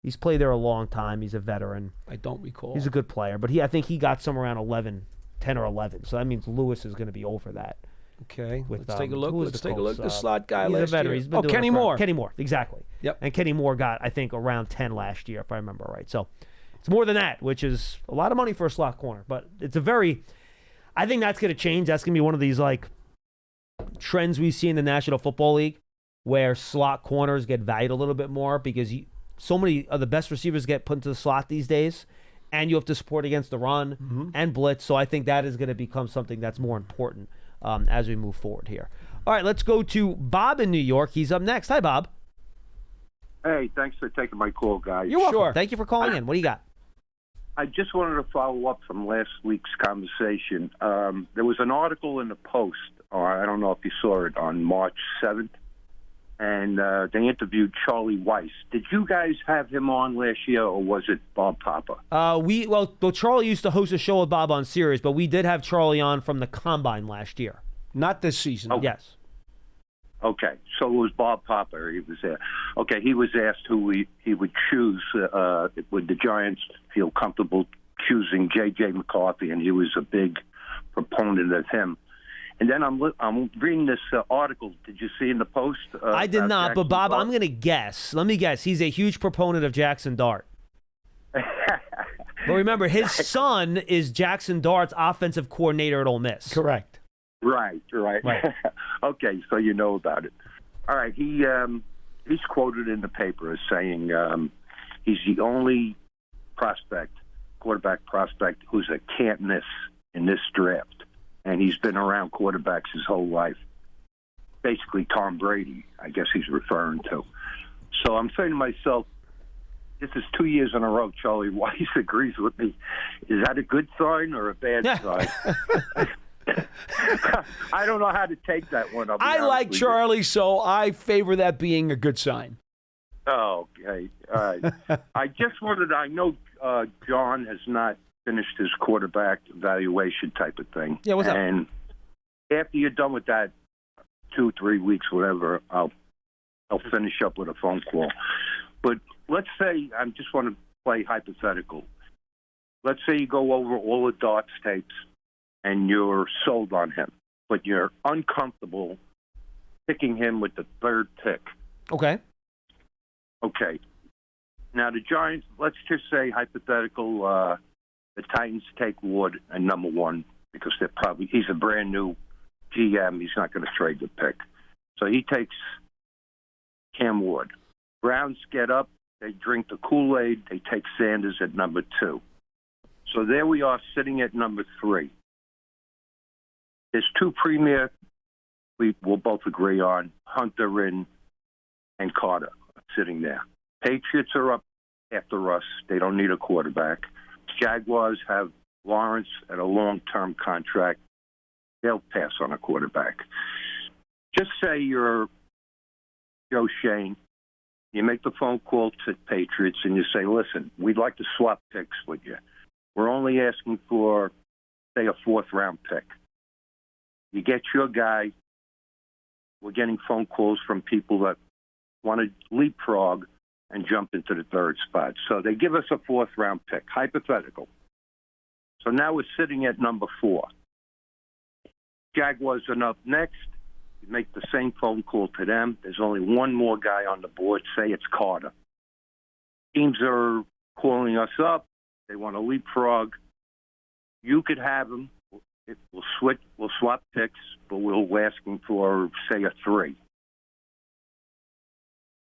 He's played there a long time. He's a veteran. I don't recall. He's a good player, but I think he got somewhere around 10 or 11. So that means Lewis is going to be over that. Okay, let's take a look. Let's take a look at the slot guy he's last a veteran. year. He's been doing Kenny Moore. Kenny Moore, exactly. Yep. And Kenny Moore got, I think, around 10 last year, if I remember right. So it's more than that, which is a lot of money for a slot corner. But it's I think that's going to change. That's going to be one of these trends we see in the National Football League where slot corners get valued a little bit more because so many of the best receivers get put into the slot these days. And you have to support against the run and blitz. So I think that is going to become something that's more important as we move forward here. All right, let's go to Bob in New York. He's up next. Hi, Bob. Hey, thanks for taking my call, guys. You're welcome. Sure. Thank you for calling in. What do you got? I just wanted to follow up from last week's conversation. There was an article in the Post, or I don't know if you saw it, on March 7th, and they interviewed Charlie Weiss. Did you guys have him on last year, or was it Bob Papa? Charlie used to host a show with Bob on Sirius, but we did have Charlie on from the Combine last year. Not this season. Okay. Yes. Okay, so it was Bob Popper. He was there. Okay, he was asked who he would choose. Would the Giants feel comfortable choosing J.J. McCarthy? And he was a big proponent of him. And then I'm reading this article. Did you see in the Post? I did not, Jackson but Bob, Dart? I'm going to guess. Let me guess. He's a huge proponent of Jackson Dart. But remember, his son is Jackson Dart's offensive coordinator at Ole Miss. Correct. Right. Okay, so you know about it. All right, he's quoted in the paper as saying he's the only quarterback prospect who's a can't miss in this draft. And he's been around quarterbacks his whole life. Basically, Tom Brady, I guess he's referring to. So I'm saying to myself, this is 2 years in a row Charlie Weiss agrees with me. Is that a good sign or a bad sign? I don't know how to take that one. I like Charlie, so I favor that being a good sign. Oh, okay. All right. I know John has not finished his quarterback evaluation type of thing. Yeah, what's up? And after you're done with that, 2-3 weeks, whatever, I'll finish up with a phone call. But let's say I just want to play hypothetical. Let's say you go over all the Darts tapes and you're sold on him, but you're uncomfortable picking him with the third pick. Okay. Okay. Now the Giants, let's just say hypothetical, the Titans take Ward at number one because he's a brand new GM. He's not going to trade the pick. So he takes Cam Ward. Browns get up. They drink the Kool-Aid. They take Sanders at number 2. So there we are sitting at number 3. There's 2 premier we will both agree on, Hunter and Carter sitting there. Patriots are up after us. They don't need a quarterback. Jaguars have Lawrence at a long-term contract. They'll pass on a quarterback. Just say you're Joe Shane. You make the phone call to Patriots and you say, listen, we'd like to swap picks with you. We're only asking for, say, a 4th-round pick. You get your guy. We're getting phone calls from people that want to leapfrog and jump into the 3rd spot. So they give us a 4th-round pick, hypothetical. So now we're sitting at number 4. Jaguars are up next. You make the same phone call to them. There's only one more guy on the board. Say it's Carter. Teams are calling us up. They want to leapfrog. You could have him. We'll swap picks, but we'll ask him for, say, a 3.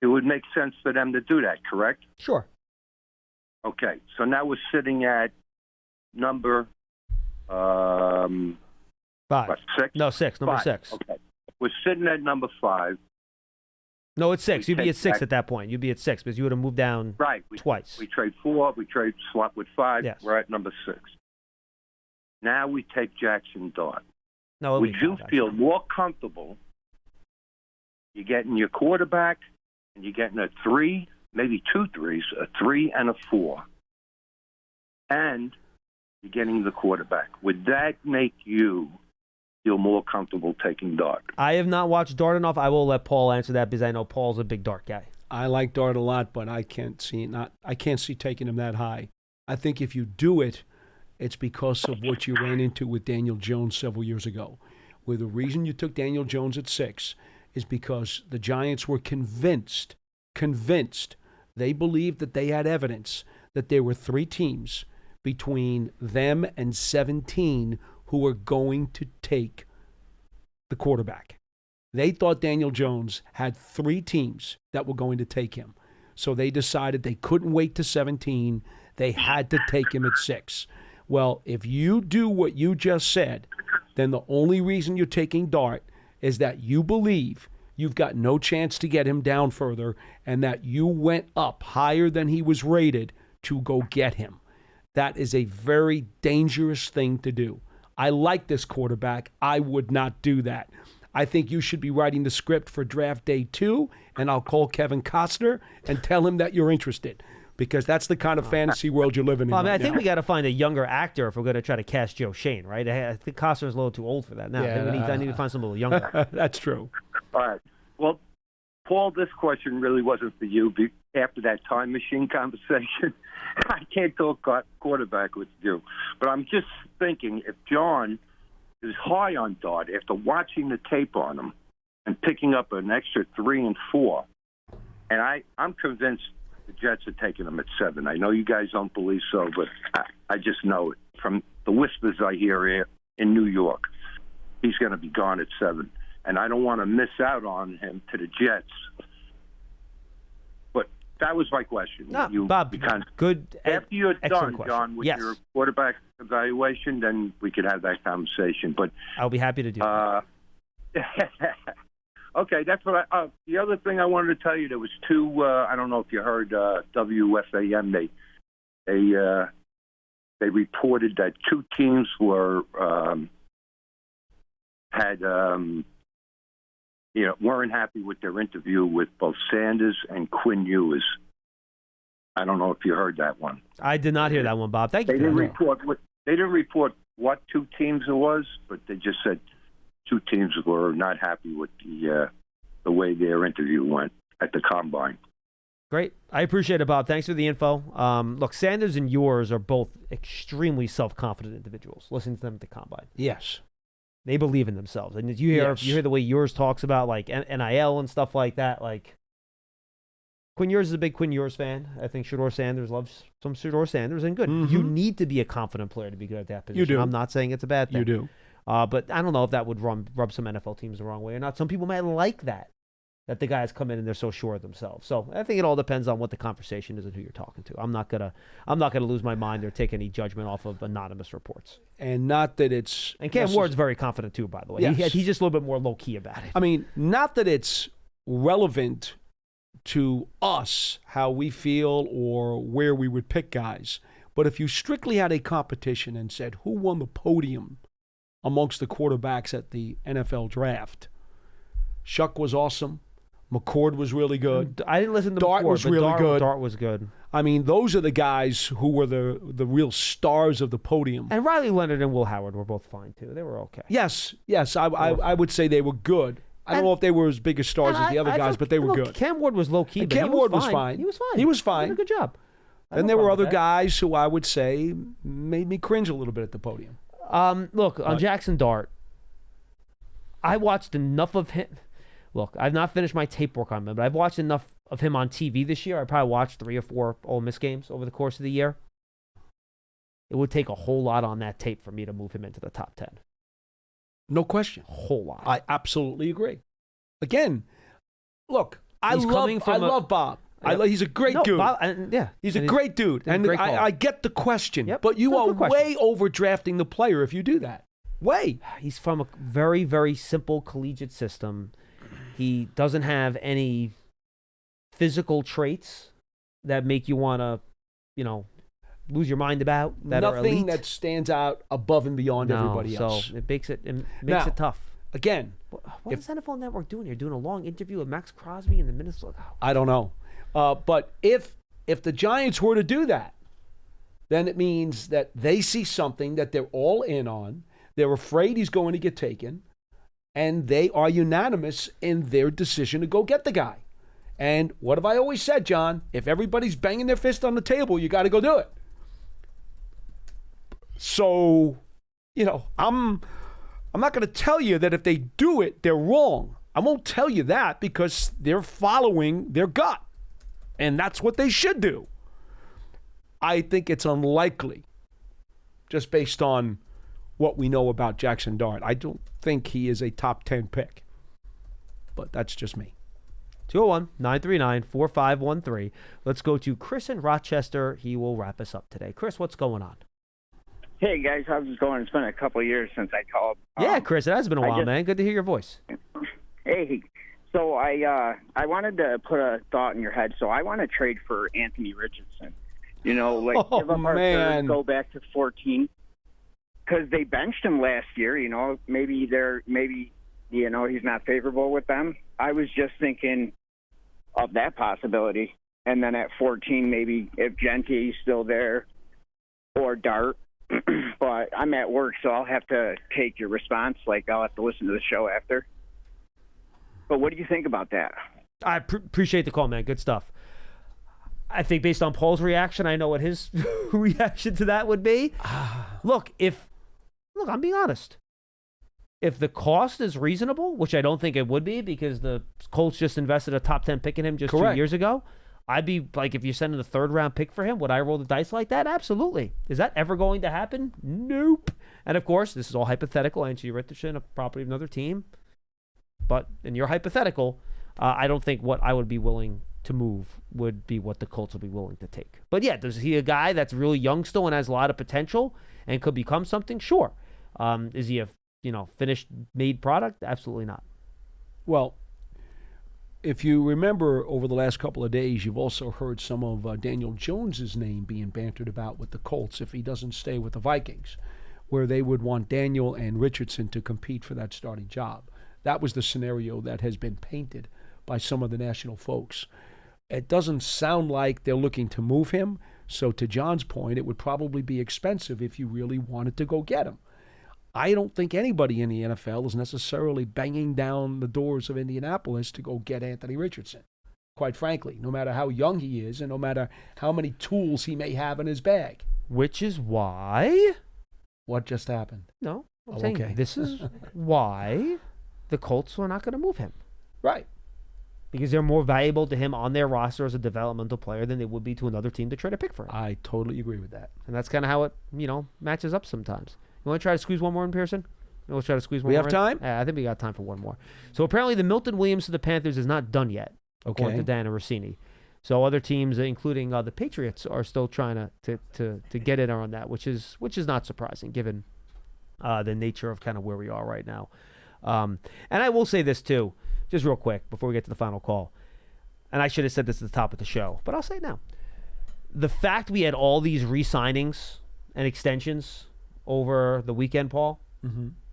It would make sense for them to do that, correct? Sure. Okay, so now we're sitting at number 5. what, 6? No, 6. Number 5. 6. Okay, we're sitting at number 5. No, it's 6. You'd be take at 6 that- at that point. You'd be at 6 because you would have moved down Right. twice. We trade 4. We trade swap with 5. Yes. We're at number 6. Now we take Jackson Dart. No, it'll Would be you 5, feel actually. more comfortable? You're getting your quarterback, and you're getting a 3, maybe 2 3s, a 3 and a 4, and you're getting the quarterback. Would that make you feel more comfortable taking Dart? I have not watched Dart enough. I will let Paul answer that because I know Paul's a big Dart guy. I like Dart a lot, but I can't see taking him that high. I think if you do it, it's because of what you ran into with Daniel Jones several years ago, where the reason you took Daniel Jones at 6 is because the Giants were convinced, they believed that they had evidence that there were 3 teams between them and 17 who were going to take the quarterback. They thought Daniel Jones had 3 teams that were going to take him. So they decided they couldn't wait to 17. They had to take him at 6. Well, if you do what you just said, then the only reason you're taking Dart is that you believe you've got no chance to get him down further and that you went up higher than he was rated to go get him. That is a very dangerous thing to do. I like this quarterback. I would not do that. I think you should be writing the script for draft day 2, and I'll call Kevin Costner and tell him that you're interested, because that's the kind of fantasy world you're living in. Well, I mean, right I think now. we got to find a younger actor if we're going to try to cast Joe Shane, right? I think Costner's a little too old for that now. Yeah, I need to find someone a little younger. That's true. All right. Well, Paul, this question really wasn't for you. After that time machine conversation, I can't talk quarterback with you. But I'm just thinking, if John is high on Dart after watching the tape on him and picking up an extra 3 and 4, and I'm convinced the Jets are taking him at 7. I know you guys don't believe so, but I just know it from the whispers I hear here in New York. He's going to be gone at 7. And I don't want to miss out on him to the Jets. But that was my question. No, Bob, good. After you're done, question. John, with Yes. your quarterback evaluation, then we could have that conversation. But I'll be happy to do that. Okay, that's what the other thing I wanted to tell you, there was 2, I don't know if you heard WFAM, they reported that 2 teams were, weren't happy with their interview with both Sanders and Quinn Ewers. I don't know if you heard that one. I did not hear that one, Bob. Thank you. They didn't report what 2 teams it was, but they just said 2 teams were not happy with the way their interview went at the combine. Great. I appreciate it, Bob. Thanks for the info. Look, Sanders and Ewers are both extremely self-confident individuals. Listening to them at the combine. Yes. They believe in themselves. And you hear the way Ewers talks about like NIL and stuff like that. Like Quinn Ewers is a big Quinn Ewers fan. I think Shedeur Sanders loves some Shedeur Sanders, and good. Mm-hmm. You need to be a confident player to be good at that position. You do. I'm not saying it's a bad thing. You do. But I don't know if that would rub some NFL teams the wrong way or not. Some people might like that the guys come in and they're so sure of themselves. So I think it all depends on what the conversation is and who you're talking to. I'm not gonna lose my mind or take any judgment off of anonymous reports. And not that it's... And Cam Ward's very confident too, by the way. Yes. He's just a little bit more low key about it. I mean, not that it's relevant to us how we feel or where we would pick guys, but if you strictly had a competition and said who won the podium amongst the quarterbacks at the NFL draft, Shuck was awesome. McCord was really good. I didn't listen to Dart McCord, was but really good. Dart was good. I mean, those are the guys who were the real stars of the podium. And Riley Leonard and Will Howard were both fine too. They were okay. Yes. I would say they were good. I don't know if they were as big as stars as the other guys, but they were good. Cam Ward was low key. And but Cam Ward was fine. He was fine. He was fine. He did a good job. Then there were other guys who I would say made me cringe a little bit at the podium. Look, on Jackson Dart, I watched enough of him. Look, I've not finished my tape work on him, but I've watched enough of him on TV this year. I probably watched 3 or 4 Ole Miss games over the course of the year. It would take a whole lot on that tape for me to move him into the top 10. No question. A whole lot. I absolutely agree. Again, look, I love Bob. He's a great dude. He's a great dude. And I get the question, but you are way overdrafting the player if you do that. Way. He's from a very, very simple collegiate system. He doesn't have any physical traits that make you want to, lose your mind about. That are elite. Nothing that stands out above and beyond everybody else. So it makes it tough. Again, what is NFL Network doing here? Doing a long interview with Max Crosby in the Minnesota? I don't know. But if the Giants were to do that, then it means that they see something that they're all in on. They're afraid he's going to get taken, and they are unanimous in their decision to go get the guy. And what have I always said, John? If everybody's banging their fist on the table, you got to go do it. So, I'm not going to tell you that if they do it, they're wrong. I won't tell you that because they're following their gut, and that's what they should do. I think it's unlikely, just based on what we know about Jackson Dart. I don't think he is a top 10 pick, but that's just me. 201-939-4513. Let's go to Chris in Rochester. He will wrap us up today. Chris, what's going on? Hey, guys. How's it going? It's been a couple of years since I called. Yeah, Chris, it has been a while, man. Good to hear your voice. Hey, so I wanted to put a thought in your head. So I want to trade for Anthony Richardson. Give up our third, go back to 14. Because they benched him last year, maybe he's not favorable with them. I was just thinking of that possibility. And then at 14, maybe if Gentie's still there or Dart. But I'm at work, so I'll have to take your response. I'll have to listen to the show after. But what do you think about that? I appreciate the call, man. Good stuff. I think based on Paul's reaction, I know what his reaction to that would be. Look, I'm being honest. If the cost is reasonable, which I don't think it would be because the Colts just invested a top 10 pick in him just 2 years ago, I'd be like, if you're sending a third-round pick for him, would I roll the dice like that? Absolutely. Is that ever going to happen? Nope. And, of course, this is all hypothetical. Anthony Richardson, a property of another team. But in your hypothetical, I don't think what I would be willing to move would be what the Colts would be willing to take. But, yeah, is he a guy that's really young still and has a lot of potential and could become something? Sure. Is he a finished made product? Absolutely not. Well, if you remember over the last couple of days, you've also heard some of Daniel Jones's name being bantered about with the Colts if he doesn't stay with the Vikings, where they would want Daniel and Richardson to compete for that starting job. That was the scenario that has been painted by some of the national folks. It doesn't sound like they're looking to move him. So to John's point, it would probably be expensive if you really wanted to go get him. I don't think anybody in the NFL is necessarily banging down the doors of Indianapolis to go get Anthony Richardson, quite frankly, no matter how young he is and no matter how many tools he may have in his bag. Which is why... What just happened? No, I'm saying this is why the Colts are not going to move him. Right. Because they're more valuable to him on their roster as a developmental player than they would be to another team to try to pick for him. I totally agree with that. And that's kind of how it, matches up sometimes. You want to try to squeeze one more in, Pearson? Let's try to squeeze one more in. We have time? Yeah, I think we got time for one more. So apparently the Milton Williams to the Panthers is not done yet, according to Dan Rossini. So other teams, including the Patriots, are still trying to get in on that, which is not surprising given the nature of kind of where we are right now. And I will say this too, just real quick before we get to the final call. And I should have said this at the top of the show, but I'll say it now. The fact we had all these re-signings and extensions over the weekend, Paul,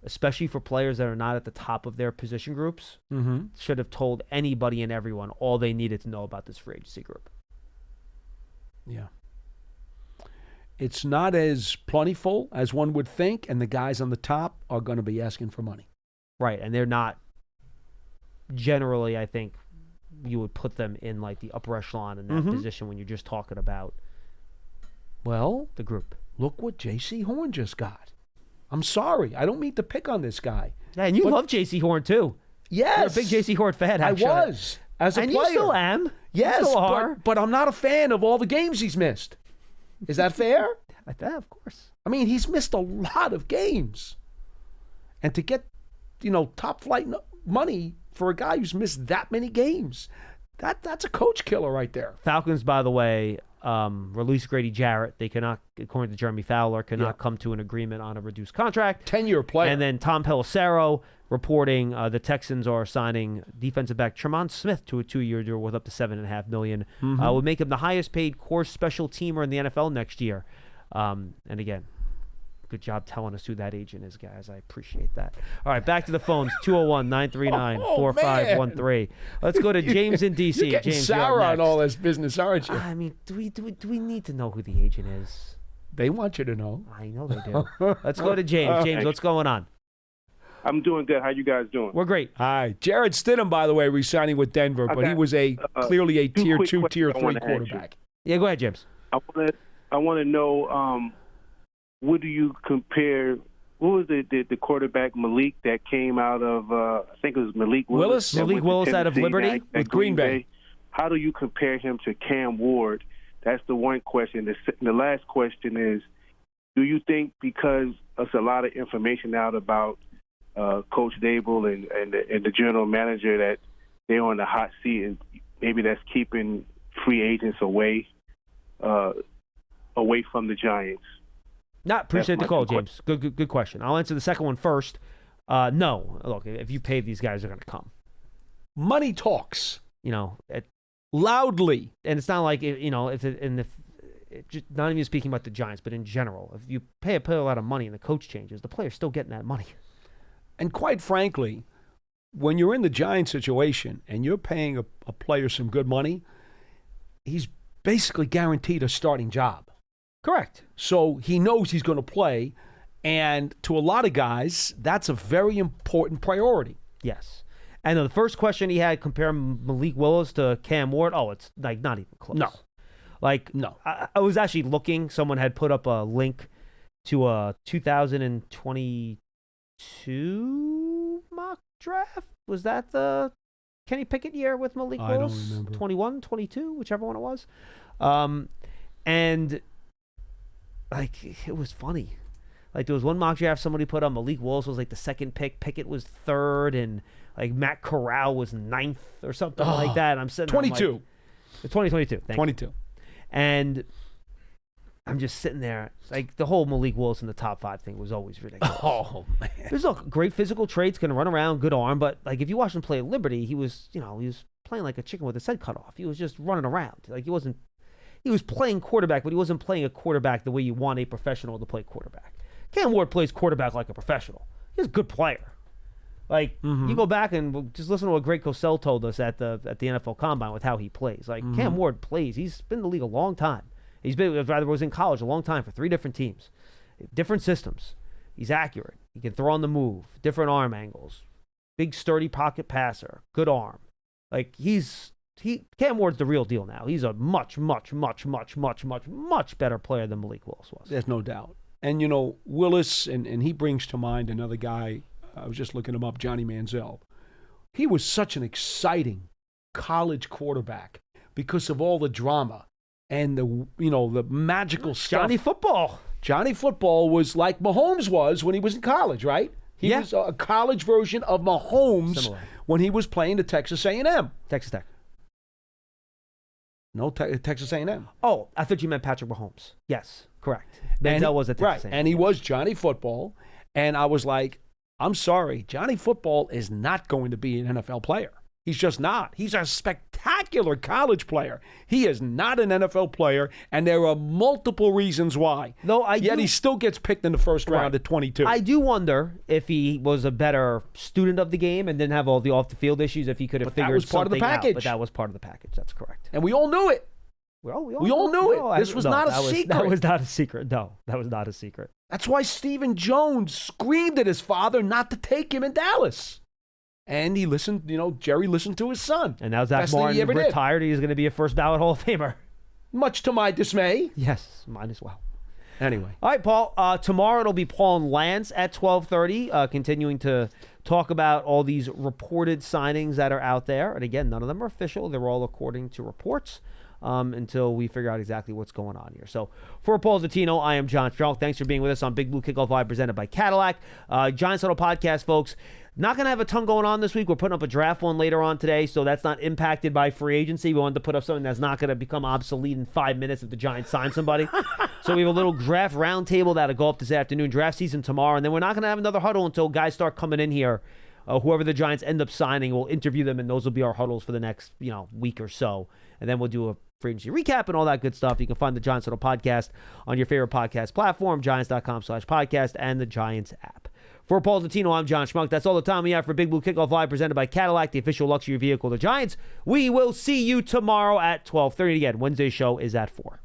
especially for players that are not at the top of their position groups, should have told anybody and everyone all they needed to know about this free agency group. Yeah. It's not as plentiful as one would think, and the guys on the top are going to be asking for money. Right, and they're not generally, I think, you would put them in like the upper echelon in that position when you're just talking about, well, the group. Look what J.C. Horn just got. I'm sorry. I don't mean to pick on this guy. Yeah, and you love J.C. Horn, too. Yes. You're a big J.C. Horn fan, actually. I was, as a player. And you still am. Yes, you still are. But I'm not a fan of all the games he's missed. Is that fair? Yeah, of course. I mean, he's missed a lot of games. And to get, top flight money for a guy who's missed that many games, that's a coach killer right there. Falcons, by the way, released Grady Jarrett. They cannot, according to Jeremy Fowler, come to an agreement on a reduced contract. 10-year player. And then Tom Pelissero reporting the Texans are signing defensive back Tremont Smith to a 2-year deal with up to $7.5 million. Would make him the highest paid core special teamer in the NFL next year. And again, good job telling us who that agent is, guys. I appreciate that. All right, back to the phones. 201-939-4513. Let's go to James in D.C. You're getting James, sour on all this business, aren't you? I mean, do we need to know who the agent is? They want you to know. I know they do. Let's go to James. James, what's going on? I'm doing good. How you guys doing? We're great. Hi. Jared Stidham, by the way, re-signing with Denver, but he was clearly a Tier 2, Tier 3 quarterback. Yeah, go ahead, James. I want to know, what do you compare? What was the quarterback Malik that came out of? I think it was Malik Willis. Malik Willis out of Liberty with Green Bay. How do you compare him to Cam Ward? That's the one question. The last question is, do you think because there's a lot of information out about Coach Dable and the general manager that they're on the hot seat, and maybe that's keeping free agents away from the Giants? Appreciate the call, James. Good question. I'll answer the second one first. No. Look, if you pay these guys, they're going to come. Money talks. Loudly. And it's not like, not even speaking about the Giants, but in general, if you pay a lot of money and the coach changes, the player's still getting that money. And quite frankly, when you're in the Giants situation and you're paying a player some good money, he's basically guaranteed a starting job. Correct. So he knows he's going to play, and to a lot of guys, that's a very important priority. Yes. And the first question he had comparing Malik Willis to Cam Ward, it's like not even close. No. No. I was actually looking. Someone had put up a link to a 2022 mock draft. Was that the Kenny Pickett year with Malik Willis? I don't remember. 21, 22, whichever one it was. And it was funny. Like there was one mock draft somebody put on Malik Willis was like the second pick, Pickett was third, and like Matt Corral was ninth or something like that. I'm sitting 22. 2022. 22. And I'm just sitting there. Like the whole Malik Willis in the top 5 thing was always ridiculous. Oh man. There's great physical traits, can run around, good arm, but like if you watch him play at Liberty, he was playing like a chicken with his head cut off. He was just running around. Like he was playing quarterback, but he wasn't playing a quarterback the way you want a professional to play quarterback. Cam Ward plays quarterback like a professional. He's a good player. Like you go back and just listen to what Greg Cosell told us at the NFL Combine with how he plays. Like Cam Ward plays. He's been in the league a long time. He's been rather was in college a long time for 3 different teams, different systems. He's accurate. He can throw on the move, different arm angles, big sturdy pocket passer, good arm. Like Cam Ward's the real deal now. He's a much, much, much, much, much, much, much better player than Malik Willis was. There's no doubt. And, Willis, and he brings to mind another guy, I was just looking him up, Johnny Manziel. He was such an exciting college quarterback because of all the drama and the magical stuff. Johnny Football was like Mahomes was when he was in college, right? He was a college version of Mahomes when he was playing at Texas A&M. Texas Tech. No, Texas A&M. Oh, I thought you meant Patrick Mahomes. Yes, correct. Manziel was at Texas A&M. And he was Johnny Football. And I was like, I'm sorry, Johnny Football is not going to be an NFL player. He's just not. He's a spectacular college player. He is not an NFL player, and there are multiple reasons why. Yet he still gets picked in the first round at 22. I do wonder if he was a better student of the game and didn't have all the off-the-field issues, if he could have figured something out. But that was part of the package. That's correct. And we all knew it. We all knew it. This was not a secret. That was not a secret. No, that was not a secret. That's why Stephen Jones screamed at his father not to take him in Dallas. And he listened, Jerry listened to his son. And now Zach Martin retired. He's going to be a first ballot Hall of Famer. Much to my dismay. Yes, mine as well. Anyway. All right, Paul. Tomorrow it'll be Paul and Lance at 12:30, continuing to talk about all these reported signings that are out there. And again, none of them are official. They're all according to reports until we figure out exactly what's going on here. So for Paul Dottino, I am John Schmeelk. Thanks for being with us on Big Blue Kickoff Live presented by Cadillac. Giants Huddle Podcast, folks. Not going to have a ton going on this week. We're putting up a draft one later on today, so that's not impacted by free agency. We wanted to put up something that's not going to become obsolete in 5 minutes if the Giants sign somebody. So we have a little draft roundtable that'll go up this afternoon. Draft season tomorrow, and then we're not going to have another huddle until guys start coming in here. Whoever the Giants end up signing, we'll interview them, and those will be our huddles for the next week or so. And then we'll do a free agency recap and all that good stuff. You can find the Giants Huddle Podcast on your favorite podcast platform, giants.com/podcast, and the Giants app. For Paul Dottino, I'm John Schmeelk. That's all the time we have for Big Blue Kickoff Live presented by Cadillac, the official luxury vehicle of the Giants. We will see you tomorrow at 12:30. Again, Wednesday's show is at 4.